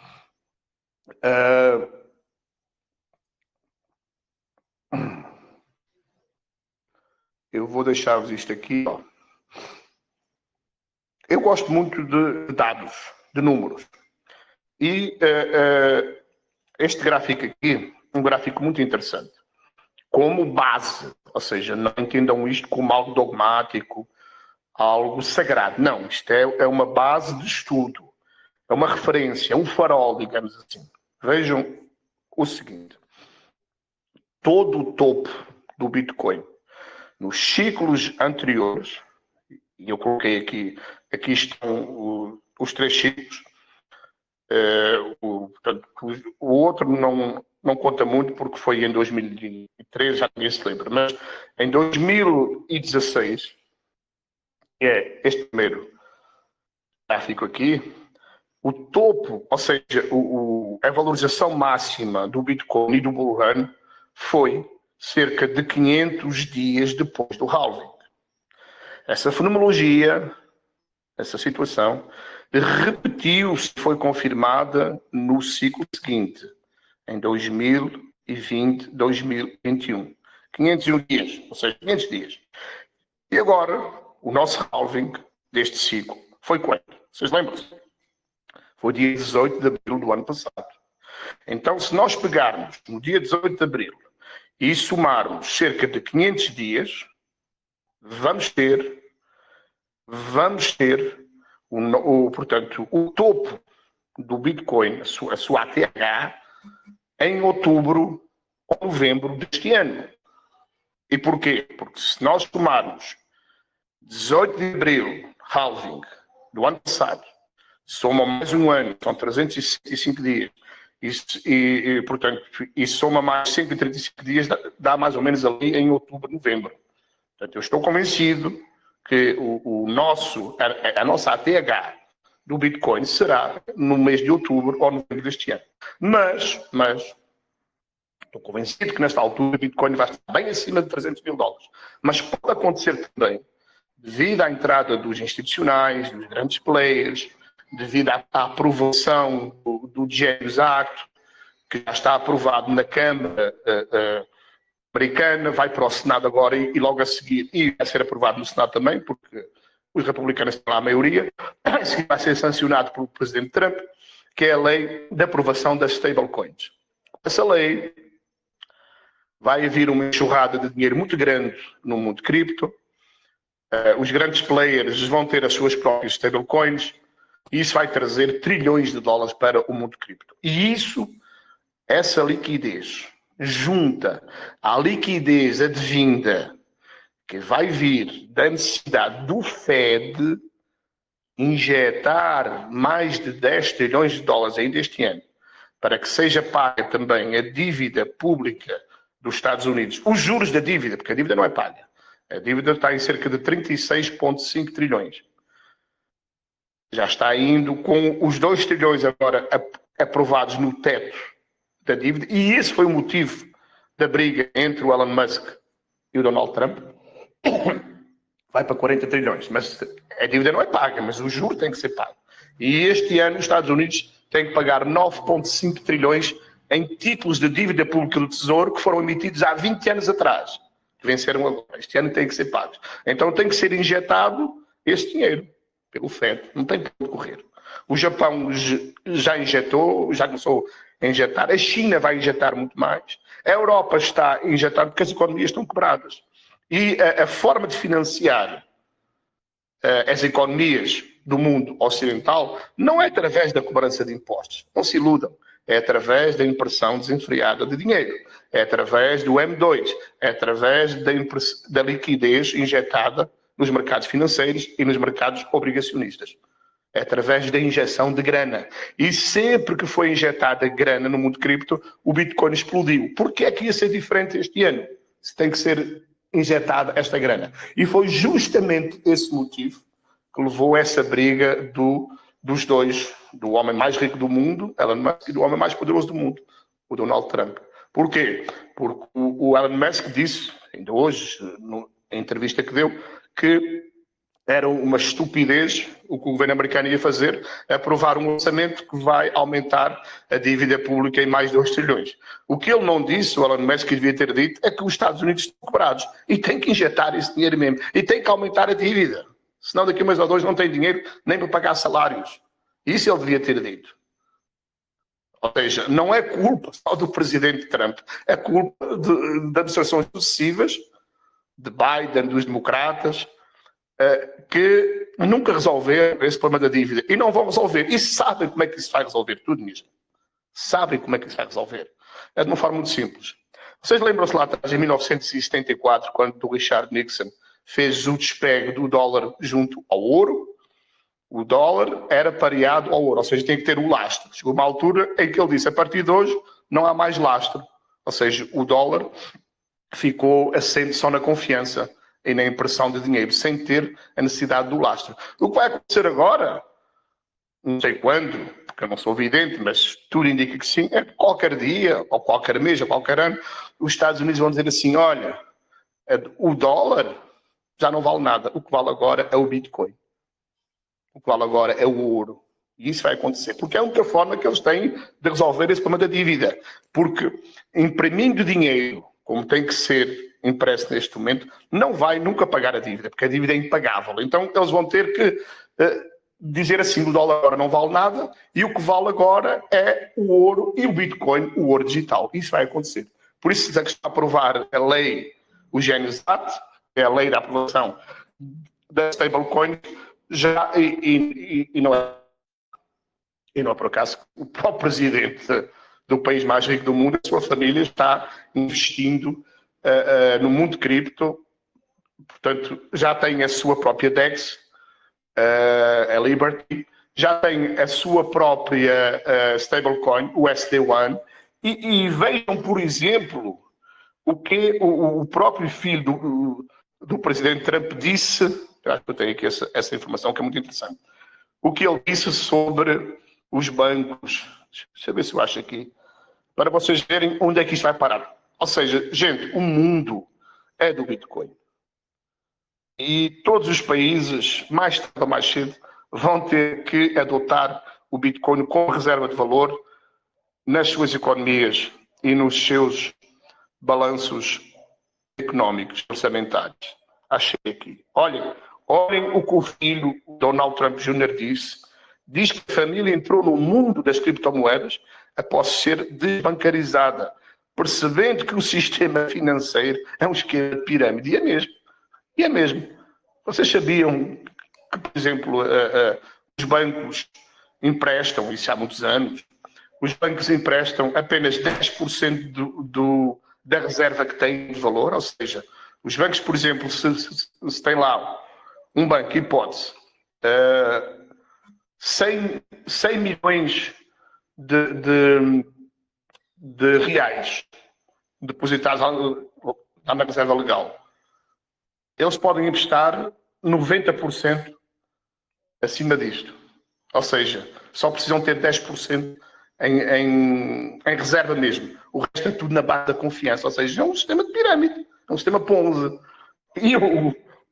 Eu vou deixar-vos isto aqui. Eu gosto muito de dados, de números. E este gráfico aqui, um gráfico muito interessante. Como base, ou seja, não entendam isto como algo dogmático, algo sagrado. Não, isto é uma base de estudo. É uma referência, um farol, digamos assim. Vejam o seguinte. Todo o topo do Bitcoin, nos ciclos anteriores, e eu coloquei aqui estão os 3 ciclos, portanto, o outro não conta muito porque foi em 2013, já ninguém se lembra, mas em 2016, que é este primeiro gráfico aqui, o topo, ou seja, a valorização máxima do Bitcoin e do Bull Run foi cerca de 500 dias depois do halving. Essa fenomenologia, essa situação, repetiu-se, foi confirmada no ciclo seguinte, em 2020, 2021. 501 dias, ou seja, 500 dias. E agora, o nosso halving deste ciclo foi quando? Vocês lembram-se? Foi dia 18 de abril do ano passado. Então, se nós pegarmos no dia 18 de abril e somarmos cerca de 500 dias, vamos ter portanto, o topo do Bitcoin, a sua ATH, em outubro ou novembro deste ano. E porquê? Porque se nós somarmos 18 de abril, halving, do ano passado, soma mais um ano, são 365 dias, portanto, e soma mais 135 dias, dá mais ou menos ali em outubro, novembro. Portanto, eu estou convencido que a nossa ATH do Bitcoin será no mês de outubro ou novembro deste ano. Mas estou convencido que nesta altura o Bitcoin vai estar bem acima de 300 mil dólares. Mas pode acontecer também, devido à entrada dos institucionais, dos grandes players, devido à aprovação do Genius Act, que já está aprovado na Câmara americana, vai para o Senado agora e logo a seguir, e vai ser aprovado no Senado também, porque os republicanos têm lá a maioria, vai ser sancionado pelo presidente Trump, que é a lei de aprovação das stablecoins. Essa lei vai haver uma enxurrada de dinheiro muito grande no mundo cripto, os grandes players vão ter as suas próprias stablecoins, e isso vai trazer trilhões de dólares para o mundo cripto. E essa liquidez, junta à liquidez advinda que vai vir da necessidade do Fed injetar mais de 10 trilhões de dólares ainda este ano, para que seja paga também a dívida pública dos Estados Unidos, os juros da dívida, porque a dívida não é paga. A dívida está em cerca de 36,5 trilhões. Já está indo com os 2 trilhões agora aprovados no teto da dívida, e esse foi o motivo da briga entre o Elon Musk e o Donald Trump. Vai para 40 trilhões, mas a dívida não é paga, mas o juro tem que ser pago. E este ano os Estados Unidos têm que pagar 9,5 trilhões em títulos de dívida pública do Tesouro que foram emitidos há 20 anos atrás, que venceram agora. Este ano tem que ser pagos. Então tem que ser injetado esse dinheiro pelo FED, não tem para correr. O Japão já injetou, já começou a injetar. A China vai injetar muito mais. A Europa está a injetar porque as economias estão quebradas. E a forma de financiar as economias do mundo ocidental não é através da cobrança de impostos. Não se iludam. É através da impressão desenfreada de dinheiro. É através do M2. É através da liquidez injetada nos mercados financeiros e nos mercados obrigacionistas. É através da injeção de grana. E sempre que foi injetada grana no mundo cripto, o Bitcoin explodiu. Por que é que ia ser diferente este ano? Se tem que ser injetada esta grana. E foi justamente esse motivo que levou essa briga dos dois, do homem mais rico do mundo, Elon Musk, e do homem mais poderoso do mundo, o Donald Trump. Porquê? Porque o Elon Musk disse, ainda hoje, na entrevista que deu, que era uma estupidez o que o governo americano ia fazer, aprovar um orçamento que vai aumentar a dívida pública em mais de 2 trilhões. O que ele não disse, o Elon Musk devia ter dito, é que os Estados Unidos estão quebrados e tem que injetar esse dinheiro mesmo e tem que aumentar a dívida. Senão daqui a um mês ou dois não tem dinheiro nem para pagar salários. Isso ele devia ter dito. Ou seja, não é culpa só do presidente Trump, é culpa de administrações sucessivas, de Biden, dos democratas, que nunca resolveram esse problema da dívida. E não vão resolver. E sabem como é que isso vai resolver tudo mesmo. Sabem como é que isso vai resolver. É de uma forma muito simples. Vocês lembram-se lá atrás, em 1974, quando o Richard Nixon fez o despegue do dólar junto ao ouro? O dólar era pareado ao ouro, ou seja, tem que ter o lastro. Chegou uma altura em que ele disse, a partir de hoje não há mais lastro. Ou seja, o dólar ficou assente só na confiança e na impressão de dinheiro, sem ter a necessidade do lastro. O que vai acontecer agora, não sei quando, porque eu não sou vidente, mas tudo indica que sim, é que qualquer dia, ou qualquer mês, ou qualquer ano, os Estados Unidos vão dizer assim, olha, o dólar já não vale nada, o que vale agora é o Bitcoin. O que vale agora é o ouro. E isso vai acontecer, porque é a única forma que eles têm de resolver esse problema da dívida. Porque imprimindo dinheiro, como tem que ser impresso neste momento, não vai nunca pagar a dívida, porque a dívida é impagável. Então eles vão ter que dizer assim, o dólar agora não vale nada, e o que vale agora é o ouro e o Bitcoin, o ouro digital. Isso vai acontecer. Por isso, se está a aprovar a lei, o Genius Act, é a lei da aprovação da stablecoin, já, e não é por acaso, o próprio presidente do país mais rico do mundo, a sua família está investindo no mundo cripto, portanto, já tem a sua própria DEX, a Liberty, já tem a sua própria stablecoin, o SD1, e vejam, por exemplo, o que o próprio filho do presidente Trump disse, acho que eu tenho aqui essa informação que é muito interessante, o que ele disse sobre os bancos, deixa eu ver se eu acho aqui, para vocês verem onde é que isto vai parar. Ou seja, gente, o mundo é do Bitcoin. E todos os países, mais tarde ou mais cedo, vão ter que adotar o Bitcoin como reserva de valor nas suas economias e nos seus balanços económicos, orçamentários. Achei aqui. Olhem o que o filho Donald Trump Jr. diz que a família entrou no mundo das criptomoedas após ser desbancarizada, percebendo que o sistema financeiro é um esquema de pirâmide. E é mesmo. E é mesmo. Vocês sabiam que, por exemplo, os bancos emprestam, isso há muitos anos, os bancos emprestam apenas 10% da reserva que têm de valor, ou seja, os bancos, por exemplo, se tem lá um banco, hipótese, 100 milhões de reais depositados na reserva legal, eles podem emprestar 90% acima disto. Ou seja, só precisam ter 10% em reserva mesmo. O resto é tudo na base da confiança. Ou seja, é um sistema de pirâmide, é um sistema Ponzi. E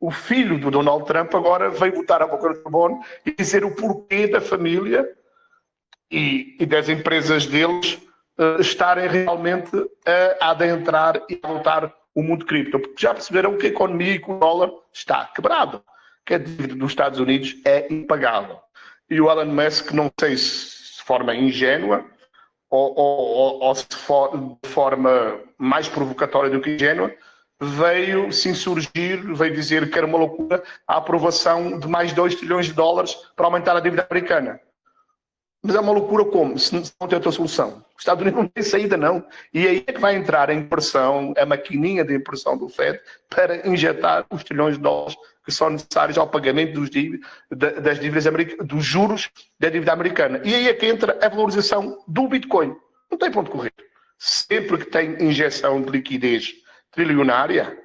o filho do Donald Trump agora veio botar a boca no trombone e dizer o porquê da família e das empresas deles estarem realmente a adentrar e a adotar o mundo cripto, porque já perceberam que a economia e que o dólar está quebrado, que a dívida dos Estados Unidos é impagável. E o Elon Musk, não sei se de forma ingênua ou se de forma mais provocatória do que ingênua, veio se insurgir, veio dizer que era uma loucura a aprovação de mais 2 trilhões de dólares para aumentar a dívida americana. Mas é uma loucura como? Se não tem outra solução. Os Estados Unidos não têm saída, não. E aí é que vai entrar a impressão, a maquininha de impressão do FED, para injetar os trilhões de dólares que são necessários ao pagamento das dívidas dos juros da dívida americana. E aí é que entra a valorização do Bitcoin. Não tem ponto correr. Sempre que tem injeção de liquidez trilionária,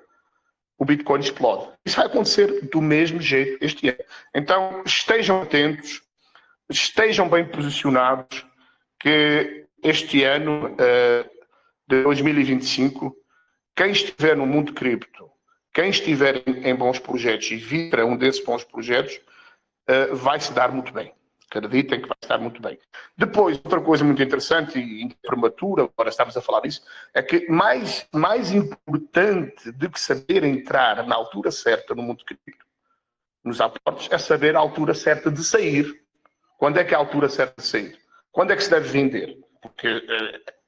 o Bitcoin explode. Isso vai acontecer do mesmo jeito este ano. Então, estejam atentos, estejam bem posicionados, que este ano de 2025, quem estiver no mundo cripto, quem estiver em bons projetos e vir a um desses bons projetos, vai se dar muito bem. Acreditem que vai estar muito bem. Depois, outra coisa muito interessante e prematura, agora estamos a falar disso, é que mais importante do que saber entrar na altura certa no mundo cripto, nos aportes, é saber a altura certa de sair. Quando é que é a altura certa de sair? Quando é que se deve vender? Porque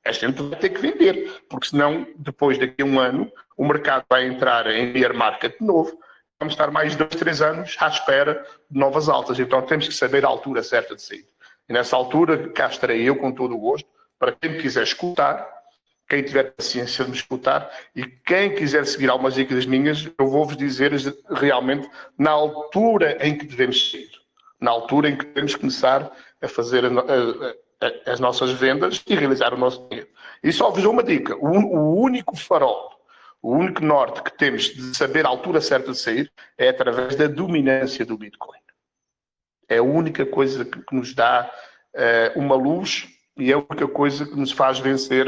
a gente vai ter que vender, porque senão, depois daqui a um ano, o mercado vai entrar em bear market de novo. Vamos estar mais 2, 3 anos à espera de novas altas. Então temos que saber a altura certa de sair. E nessa altura, cá estarei eu com todo o gosto, para quem me quiser escutar, quem tiver paciência de me escutar, e quem quiser seguir algumas dicas minhas, eu vou-vos dizer realmente na altura em que devemos sair. Na altura em que devemos começar a fazer as nossas vendas e realizar o nosso dinheiro. E só vos dou uma dica. O único farol, o único norte que temos de saber a altura certa de sair é através da dominância do Bitcoin. É a única coisa que nos dá uma luz e é a única coisa que nos faz vencer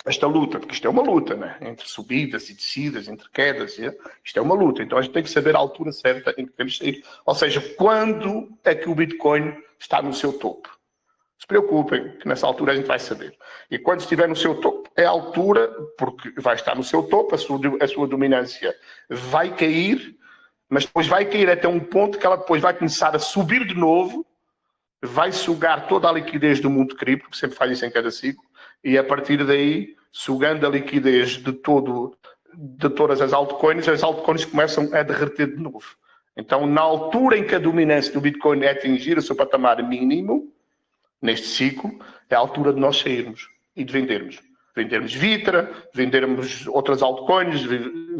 esta luta, porque isto é uma luta, né? Entre subidas e descidas, entre quedas, isto é uma luta. Então a gente tem que saber a altura certa em que temos de sair. Ou seja, quando é que o Bitcoin está no seu topo. Se preocupem, que nessa altura a gente vai saber. E quando estiver no seu topo, é a altura, porque vai estar no seu topo, a sua dominância vai cair, mas depois vai cair até um ponto que ela depois vai começar a subir de novo, vai sugar toda a liquidez do mundo cripto, que sempre faz isso em cada ciclo, e a partir daí, sugando a liquidez de todas as altcoins começam a derreter de novo. Então, na altura em que a dominância do Bitcoin é atingir o seu patamar mínimo, neste ciclo, é a altura de nós sairmos e de vendermos. Vendermos Vitra, vendermos outras altcoins,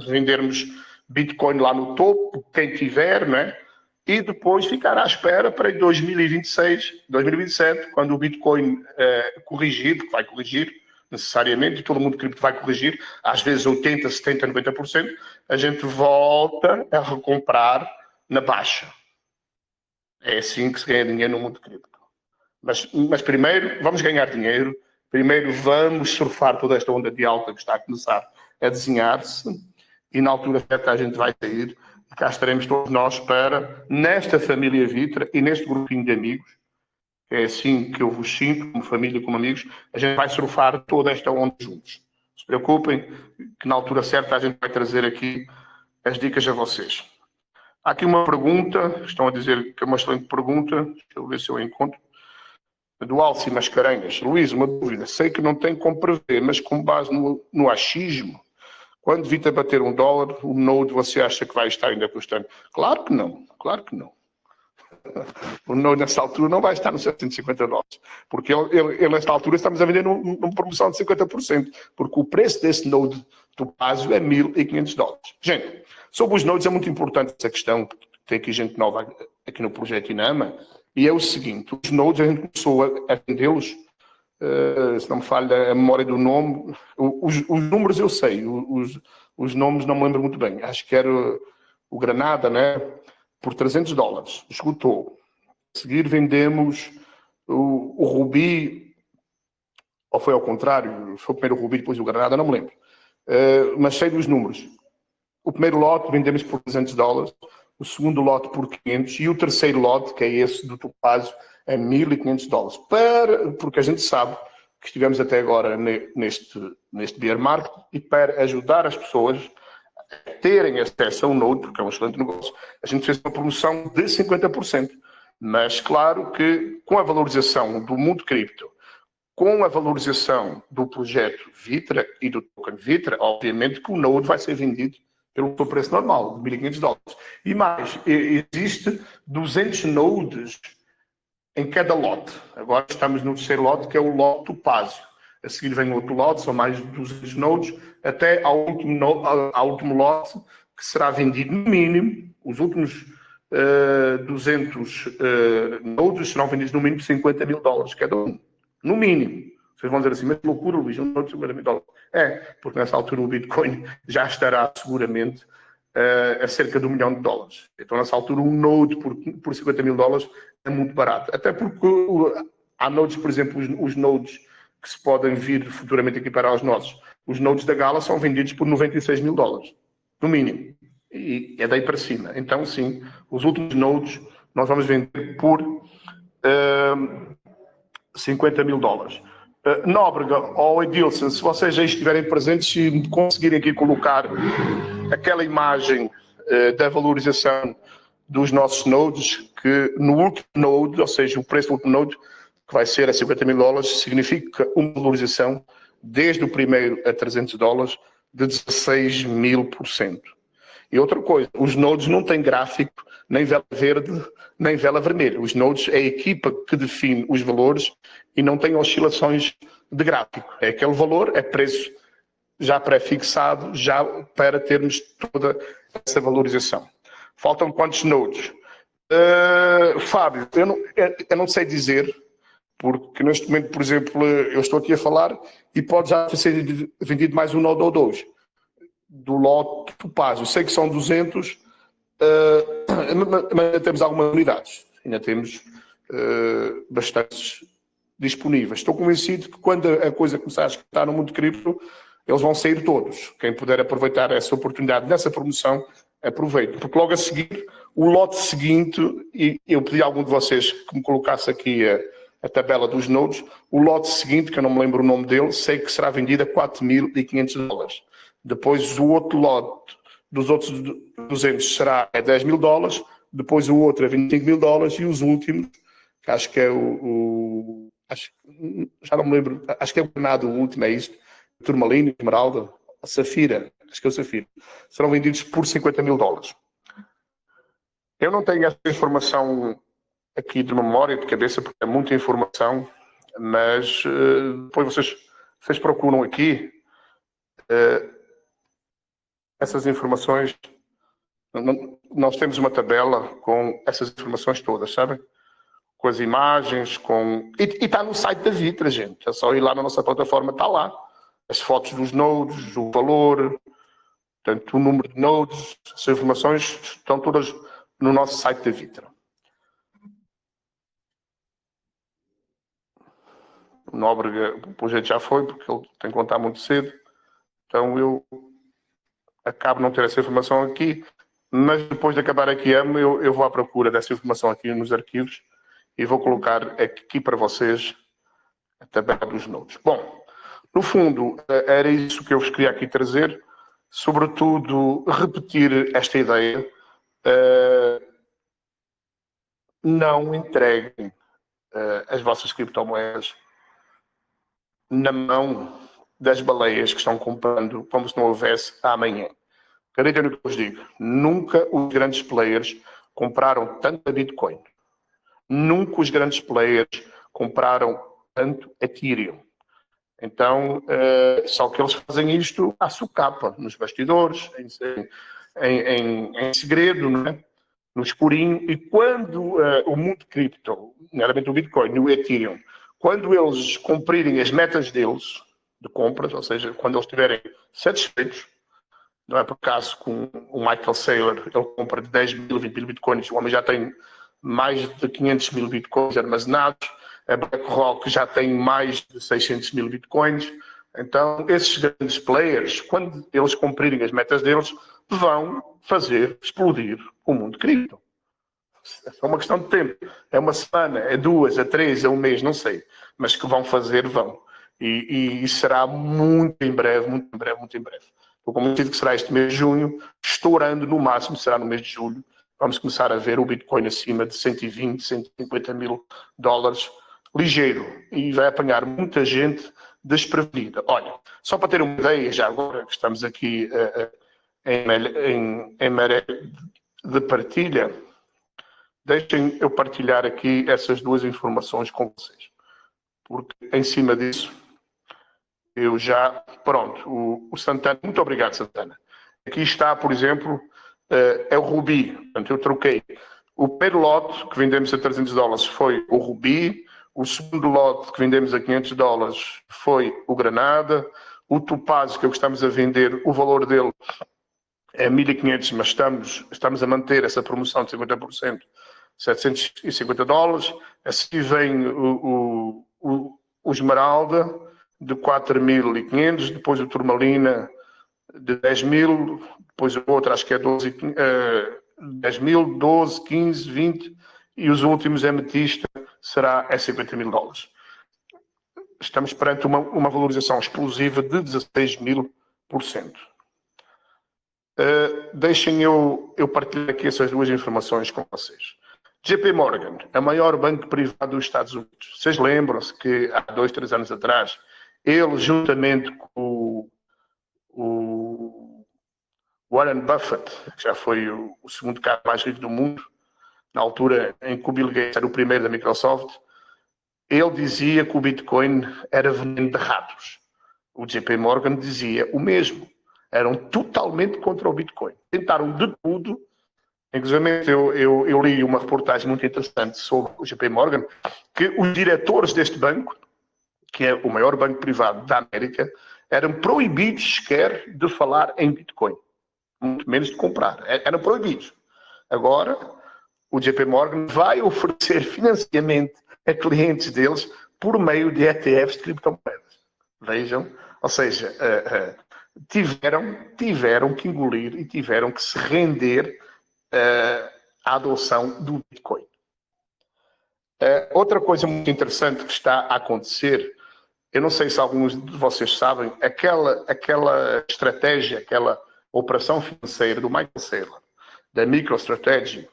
vendermos Bitcoin lá no topo, quem tiver, não é? E depois ficar à espera para em 2026, 2027, quando o Bitcoin corrigir, porque vai corrigir necessariamente, e todo mundo cripto vai corrigir, às vezes 80%, 70%, 90%, a gente volta a recomprar na baixa. É assim que se ganha dinheiro no mundo cripto. Mas primeiro vamos ganhar dinheiro, primeiro vamos surfar toda esta onda de alta que está a começar a desenhar-se e na altura certa a gente vai sair e cá estaremos todos nós para, nesta família Vitra e neste grupinho de amigos, é assim que eu vos sinto, como família, como amigos, a gente vai surfar toda esta onda juntos. Não se preocupem que na altura certa a gente vai trazer aqui as dicas a vocês. Há aqui uma pergunta, estão a dizer que é uma excelente pergunta, deixa eu ver se eu encontro. Do Alci Mascarenhas. Luís, uma dúvida. Sei que não tem como prever, mas com base no achismo, quando Vitra bater $1, o Node você acha que vai estar ainda custando? Claro que não, claro que não. O Node nessa altura não vai estar nos $750, porque ele nesta altura estamos a vender numa promoção de 50%, porque o preço desse Node Topázio é $1.500. Gente, sobre os Nodes é muito importante essa questão, tem aqui gente nova aqui no projeto Inama, e é o seguinte, os Nodes a gente começou a vendê-los, se não me falha a memória do nome, os números eu sei, os nomes não me lembro muito bem, acho que era o Granada, né? Por $300, esgotou. A seguir vendemos o Rubi, ou foi ao contrário, foi primeiro o Rubi, depois o Granada, não me lembro, mas sei dos números. O primeiro lote vendemos por $300, o segundo lote por 500 e o terceiro lote, que é esse do Topázio, é $1.500. Porque a gente sabe que estivemos até agora neste bear market e para ajudar as pessoas a terem acesso a um Node, porque é um excelente negócio, a gente fez uma promoção de 50%. Mas claro que com a valorização do mundo cripto, com a valorização do projeto Vitra e do token Vitra, obviamente que o Node vai ser vendido pelo preço normal, de $1.500. E mais, existe 200 nodes em cada lote. Agora estamos no terceiro lote, que é o lote Topázio. A seguir vem outro lote, são mais de 200 nodes, até ao último lote, que será vendido no mínimo, os últimos 200 nodes serão vendidos no mínimo $50.000 cada um. No mínimo. Vocês vão dizer assim, mas que loucura, Luís, um node de $50.000. É, porque nessa altura o Bitcoin já estará seguramente a cerca de $1 milhão. Então nessa altura um node por $50.000 é muito barato. Até porque há nodes, por exemplo, os nodes que se podem vir futuramente equiparar aos nossos. Os nodes da Gala são vendidos por 96 mil dólares, no mínimo. E é daí para cima. Então, sim, os últimos nodes nós vamos vender por 50 mil dólares. Nóbrega ou Edilson, se vocês já estiverem presentes e conseguirem aqui colocar aquela imagem da valorização dos nossos nodes, que no último node, ou seja, o preço do último node, que vai ser a 50 mil dólares, significa uma valorização desde o primeiro a 300 dólares de 16.000%. E outra coisa, os nodes não têm gráfico, nem vela verde, nem vela vermelha. Os nodes é a equipa que define os valores e não tem oscilações de gráfico. É aquele valor, é preço já pré-fixado, já para termos toda essa valorização. Faltam quantos nodes? Fábio, eu não sei dizer, porque neste momento, por exemplo, eu estou aqui a falar e pode já ser vendido mais um node ou dois do lote Topaz. Eu sei que são 200, mas ainda temos algumas unidades. Ainda temos bastantes disponíveis. Estou convencido que quando a coisa começar a esquentar no mundo cripto, eles vão sair todos. Quem puder aproveitar essa oportunidade nessa promoção, aproveite. Porque logo a seguir, o lote seguinte, e eu pedi a algum de vocês que me colocasse aqui a tabela dos nodes, o lote seguinte, que eu não me lembro o nome dele, sei que será vendido a 4.500 dólares. Depois o outro lote dos outros 200 será a 10 mil dólares, depois o outro a 25 mil dólares e os últimos, que acho que é já não me lembro, acho que é o Granado, o último é isto, Turmalina, Esmeralda, a Safira, acho que é o Safira, serão vendidos por 50 mil dólares. Eu não tenho essa informação aqui de memória, de cabeça, porque é muita informação, mas depois vocês procuram aqui essas informações. Nós temos uma tabela com essas informações todas, sabem? Com as imagens, e está no site da Vitra, gente. É só ir lá na nossa plataforma, está lá. As fotos dos nodes, o valor, portanto, o número de nodes, as informações estão todas no nosso site da Vitra. O Nóbrega, por jeito, já foi, porque ele tem que contar muito cedo. Então, eu acabo não ter essa informação aqui, mas depois de acabar aqui eu vou à procura dessa informação aqui nos arquivos e vou colocar aqui para vocês a tabela dos nodes. Bom, no fundo, era isso que eu vos queria aqui trazer, sobretudo repetir esta ideia. Não entreguem as vossas criptomoedas na mão das baleias que estão comprando como se não houvesse amanhã. Acreditem no que eu vos digo. Nunca os grandes players compraram tanta Bitcoin. Nunca os grandes players compraram tanto Ethereum. Então, só que eles fazem isto à socapa, nos bastidores, em segredo, não é? No escurinho. E quando o mundo cripto, nomeadamente o Bitcoin e o Ethereum, quando eles cumprirem as metas deles de compras, ou seja, quando eles estiverem satisfeitos, não é por acaso com o Michael Saylor, ele compra de 10 mil, 20 mil bitcoins, o homem já tem mais de 500 mil bitcoins armazenados, a BlackRock já tem mais de 600 mil bitcoins. Então, esses grandes players, quando eles cumprirem as metas deles, vão fazer explodir o mundo cripto. É só uma questão de tempo. É uma semana, é 2, é 3, é um mês, não sei. Mas que vão fazer, vão. E será muito em breve, muito em breve, muito em breve. Estou convencido que será este mês de junho, estourando no máximo, será no mês de julho. Vamos começar a ver o Bitcoin acima de 120, 150 mil dólares, ligeiro. E vai apanhar muita gente desprevenida. Olha, só para ter uma ideia, já agora que estamos aqui em maré de partilha, deixem eu partilhar aqui essas duas informações com vocês. Porque em cima disso, eu já... Pronto, o Santana... Muito obrigado, Santana. Aqui está, por exemplo, é o Rubi. Portanto, eu troquei. O primeiro lote que vendemos a 300 dólares foi o Rubi. O segundo lote que vendemos a 500 dólares foi o Granada. O Topaz, que é o que estamos a vender, o valor dele é 1.500, mas estamos a manter essa promoção de 50%, 750 dólares. A seguir vem o Esmeralda, de 4.500, depois o Turmalina de 10.000, depois o outro acho que é 10.000, 12, 15, 20 e os últimos ametista será $50.000. Estamos perante uma valorização explosiva de 16.000%. Deixem eu partilhar aqui essas duas informações com vocês. JP Morgan, a maior banco privado dos Estados Unidos. Vocês lembram-se que há 2, 3 anos atrás, ele, juntamente com o Warren Buffett, que já foi o segundo cara mais rico do mundo, na altura em que o Bill Gates era o primeiro da Microsoft, ele dizia que o Bitcoin era veneno de ratos. O JP Morgan dizia o mesmo. Eram totalmente contra o Bitcoin. Tentaram de tudo. Inclusive, eu li uma reportagem muito interessante sobre o JP Morgan, que os diretores deste banco, que é o maior banco privado da América, eram proibidos sequer de falar em Bitcoin. Muito menos de comprar. Eram proibidos. Agora, o JP Morgan vai oferecer financiamento a clientes deles por meio de ETFs de criptomoedas. Vejam, ou seja, tiveram que engolir e tiveram que se render à adoção do Bitcoin. Outra coisa muito interessante que está a acontecer, eu não sei se alguns de vocês sabem, aquela estratégia, aquela operação financeira do Michael Saylor, da MicroStrategy,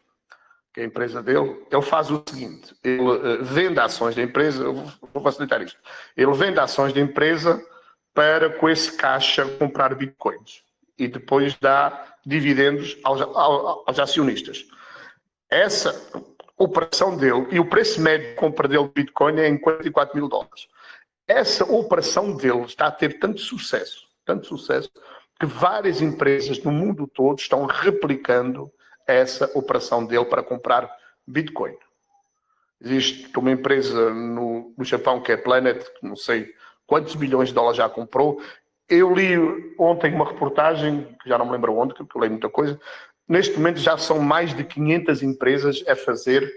que é a empresa dele, ele faz o seguinte, ele vende ações da empresa, eu vou facilitar isto, ele vende ações da empresa para, com esse caixa, comprar bitcoins e depois dá dividendos aos acionistas. Essa operação dele, e o preço médio de compra dele de bitcoin é em $44.000. Essa operação dele está a ter tanto sucesso, que várias empresas no mundo todo estão replicando essa operação dele para comprar Bitcoin. Existe uma empresa no Japão que é Planet, que não sei quantos bilhões de dólares já comprou. Eu li ontem uma reportagem, que já não me lembro onde, porque eu leio muita coisa. Neste momento já são mais de 500 empresas a fazer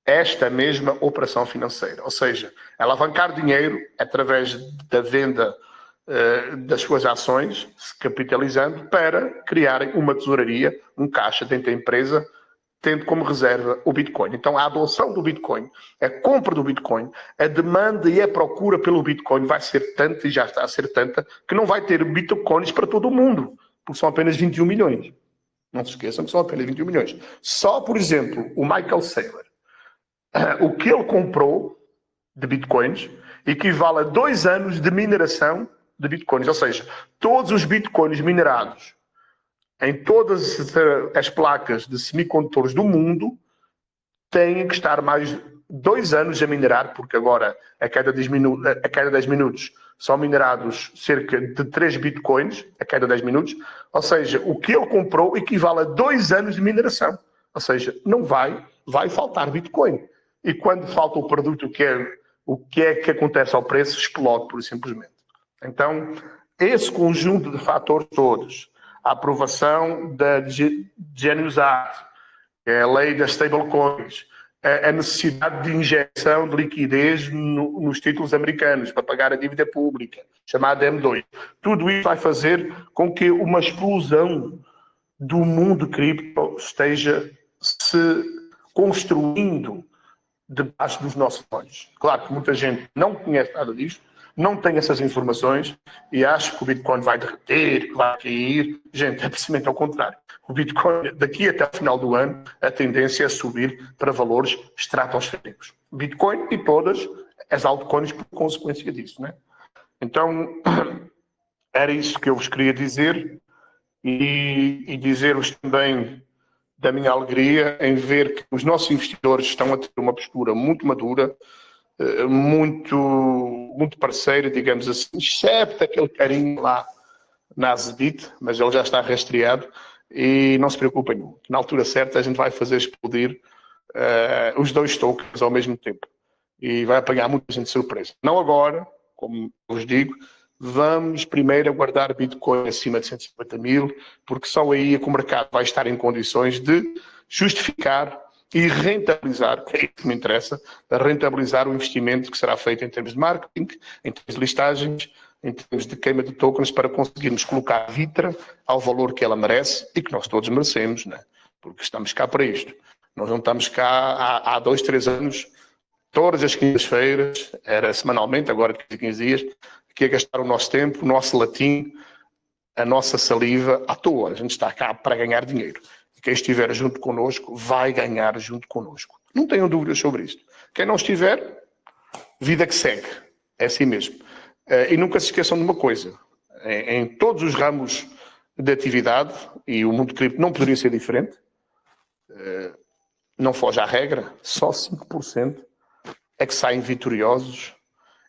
esta mesma operação financeira. Ou seja, alavancar dinheiro através da venda das suas ações, se capitalizando, para criarem uma tesouraria, um caixa dentro da empresa, tendo como reserva o Bitcoin. Então, a adoção do Bitcoin, a compra do Bitcoin, a demanda e a procura pelo Bitcoin vai ser tanta, e já está a ser tanta, que não vai ter Bitcoins para todo o mundo, porque são apenas 21 milhões. Não se esqueçam que são apenas 21 milhões. Só, por exemplo, o Michael Saylor, o que ele comprou de Bitcoins equivale a 2 anos de mineração de Bitcoins. Ou seja, todos os Bitcoins minerados em todas as placas de semicondutores do mundo têm que estar mais 2 anos a minerar, porque agora a cada 10 minutos são minerados cerca de 3 Bitcoins a cada 10 minutos. Ou seja, o que ele comprou equivale a 2 anos de mineração. Ou seja, não vai faltar Bitcoin. E quando falta o produto, o que é que acontece ao preço? Explode, pura e simplesmente. Então, esse conjunto de fatores todos, a aprovação da Genius Act, que é a lei das stablecoins, a necessidade de injeção de liquidez nos títulos americanos para pagar a dívida pública, chamada M2, tudo isso vai fazer com que uma explosão do mundo cripto esteja se construindo debaixo dos nossos olhos. Claro que muita gente não conhece nada disto, não tem essas informações e acha que o Bitcoin vai derreter, que vai cair. Gente, é precisamente ao contrário. O Bitcoin, daqui até o final do ano, a tendência é subir para valores estratosféricos. Bitcoin e todas as altcoins por consequência disso, né? Então, era isso que eu vos queria dizer e dizer-vos também da minha alegria em ver que os nossos investidores estão a ter uma postura muito madura, muito parceira, digamos assim, excepto aquele carinho lá na Azedit, mas ele já está rastreado e não se preocupem, na altura certa a gente vai fazer explodir os 2 tokens ao mesmo tempo e vai apanhar muita gente de surpresa. Não agora, como vos digo, vamos primeiro aguardar Bitcoin acima de 150 mil, porque só aí é que o mercado vai estar em condições de justificar e rentabilizar, que é isso que me interessa, rentabilizar o investimento que será feito em termos de marketing, em termos de listagens, em termos de queima de tokens, para conseguirmos colocar a Vitra ao valor que ela merece e que nós todos merecemos, né? Porque estamos cá para isto. Nós não estamos cá há 2, 3 anos, todas as quintas-feiras, era semanalmente, agora de 15 dias, que ia gastar o nosso tempo, o nosso latim, a nossa saliva à toa. A gente está cá para ganhar dinheiro. E quem estiver junto connosco vai ganhar junto connosco. Não tenham dúvidas sobre isto. Quem não estiver, vida que segue. É assim mesmo. E nunca se esqueçam de uma coisa. Em todos os ramos de atividade, e o mundo cripto não poderia ser diferente, não foge à regra, só 5% é que saem vitoriosos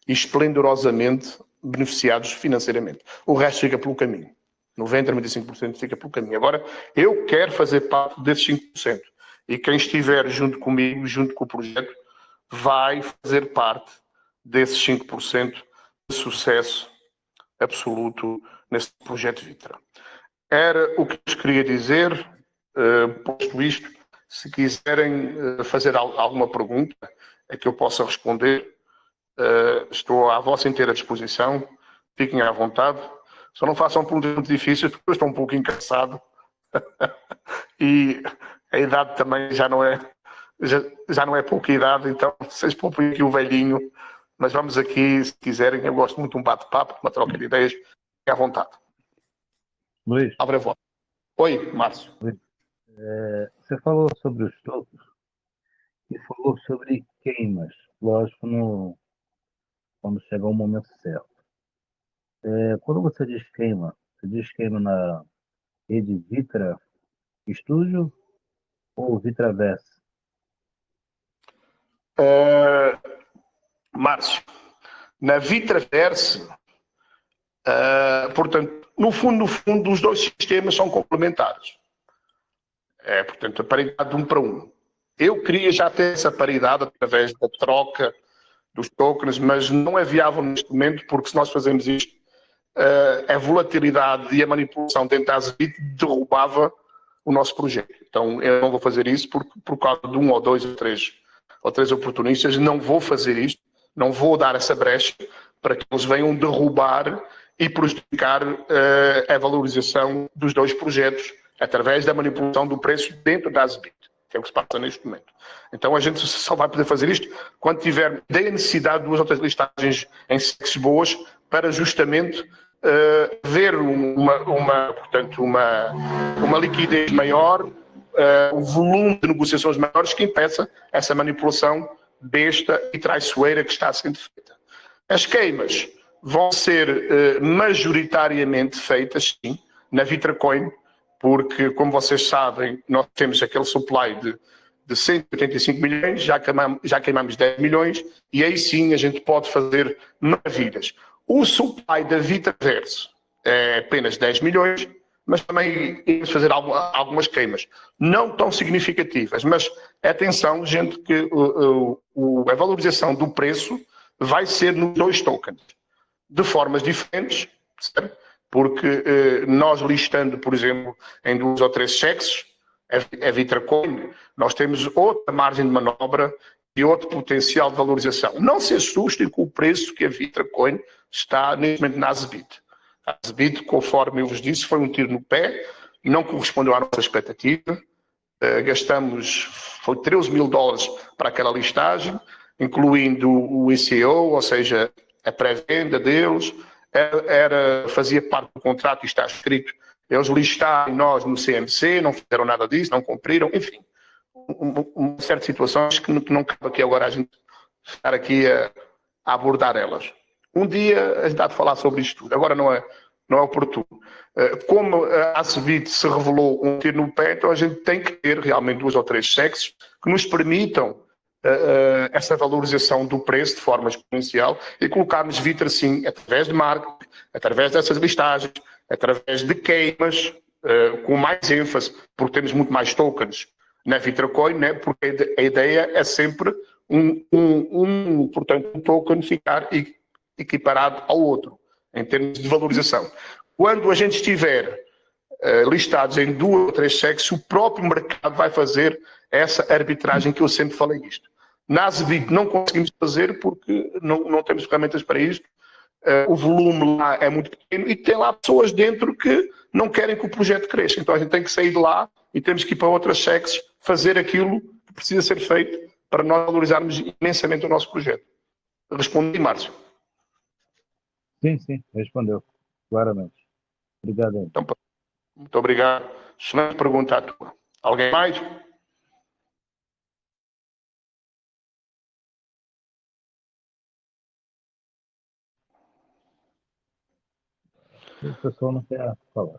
e esplendorosamente beneficiados financeiramente. O resto fica pelo caminho. 90%, 95% fica pelo caminho. Agora, eu quero fazer parte desses 5%. E quem estiver junto comigo, junto com o projeto, vai fazer parte desses 5% de sucesso absoluto nesse projeto Vitra. Era o que eu vos queria dizer. Posto isto, se quiserem fazer alguma pergunta a que eu possa responder, estou à vossa inteira disposição. Fiquem à vontade. Só não façam perguntas muito difíceis, porque eu estou um pouquinho cansado. E a idade também já não é pouca idade, então vocês poupem aqui o velhinho. Mas vamos aqui, se quiserem, eu gosto muito de um bate-papo, uma troca de ideias. Fiquem à vontade. Luís, Abre a voz. Oi, Márcio. você falou sobre os tokens e falou sobre queimas, lógico, quando chegar o momento certo. Quando você diz queima na rede Vitra Studio ou Vitraverse? Márcio, na Vitraverse, portanto, no fundo, os dois sistemas são complementares. Portanto, a paridade de 1 para 1. Eu queria já ter essa paridade através da troca dos tokens, mas não é viável neste momento, porque se nós fazemos isto, a volatilidade e a manipulação dentro da Azbit derrubava o nosso projeto. Então, eu não vou fazer isso por causa de 1 ou 2 ou 3 oportunistas. Não vou fazer isto, não vou dar essa brecha para que eles venham derrubar e prejudicar a valorização dos dois projetos através da manipulação do preço dentro da Azbit, que é o que se passa neste momento. Então a gente só vai poder fazer isto quando tiver a necessidade de 2 ou 3 listagens em sexos boas para justamente ver portanto, uma liquidez maior, um volume de negociações maiores que impeça essa manipulação besta e traiçoeira que está sendo feita. As queimas vão ser majoritariamente feitas, sim, na VitraCoin, porque, como vocês sabem, nós temos aquele supply de 185 milhões, já queimamos 10 milhões, e aí sim a gente pode fazer maravilhas. O supply da Vitraverse é apenas 10 milhões, mas também iremos fazer algumas queimas. Não tão significativas, mas atenção, gente, que a valorização do preço vai ser nos 2 tokens, de formas diferentes, certo? Porque nós listando, por exemplo, em 2 ou 3 cheques, a VitraCoin, nós temos outra margem de manobra e outro potencial de valorização. Não se assustem com o preço que a VitraCoin está neste momento na Azbit. A Azbit, conforme eu vos disse, foi um tiro no pé, não correspondeu à nossa expectativa. Gastamos, foi $13 mil para aquela listagem, incluindo o ICO, ou seja, a pré-venda deles. Fazia parte do contrato e está escrito. Eles listaram nós no CMC, não fizeram nada disso, não cumpriram, enfim. Uma série de situações que não cabe aqui agora a gente estar aqui a abordar elas. Um dia a gente há de falar sobre isto tudo, agora não é oportuno. Como a Azbit se revelou um tiro no pé, então a gente tem que ter realmente 2 ou 3 cheques que nos permitam essa valorização do preço de forma exponencial e colocarmos Vitra, sim, através de marketing, através dessas listagens, através de queimas, com mais ênfase, porque temos muito mais tokens na VitraCoin, né? Porque a ideia é sempre portanto, um token ficar equiparado ao outro, em termos de valorização. Quando a gente estiver listados em 2 ou 3 cheques, o próprio mercado vai fazer Essa arbitragem que eu sempre falei isto. Na ASBIP não conseguimos fazer porque não temos ferramentas para isto. O volume lá é muito pequeno e tem lá pessoas dentro que não querem que o projeto cresça. Então a gente tem que sair de lá e temos que ir para outras SECs fazer aquilo que precisa ser feito para nós valorizarmos imensamente o nosso projeto. Respondi, Márcio. Sim, respondeu, claramente. Obrigado aí. Então, muito obrigado. Excelente pergunta a tua. Alguém mais? O pessoal não quer falar.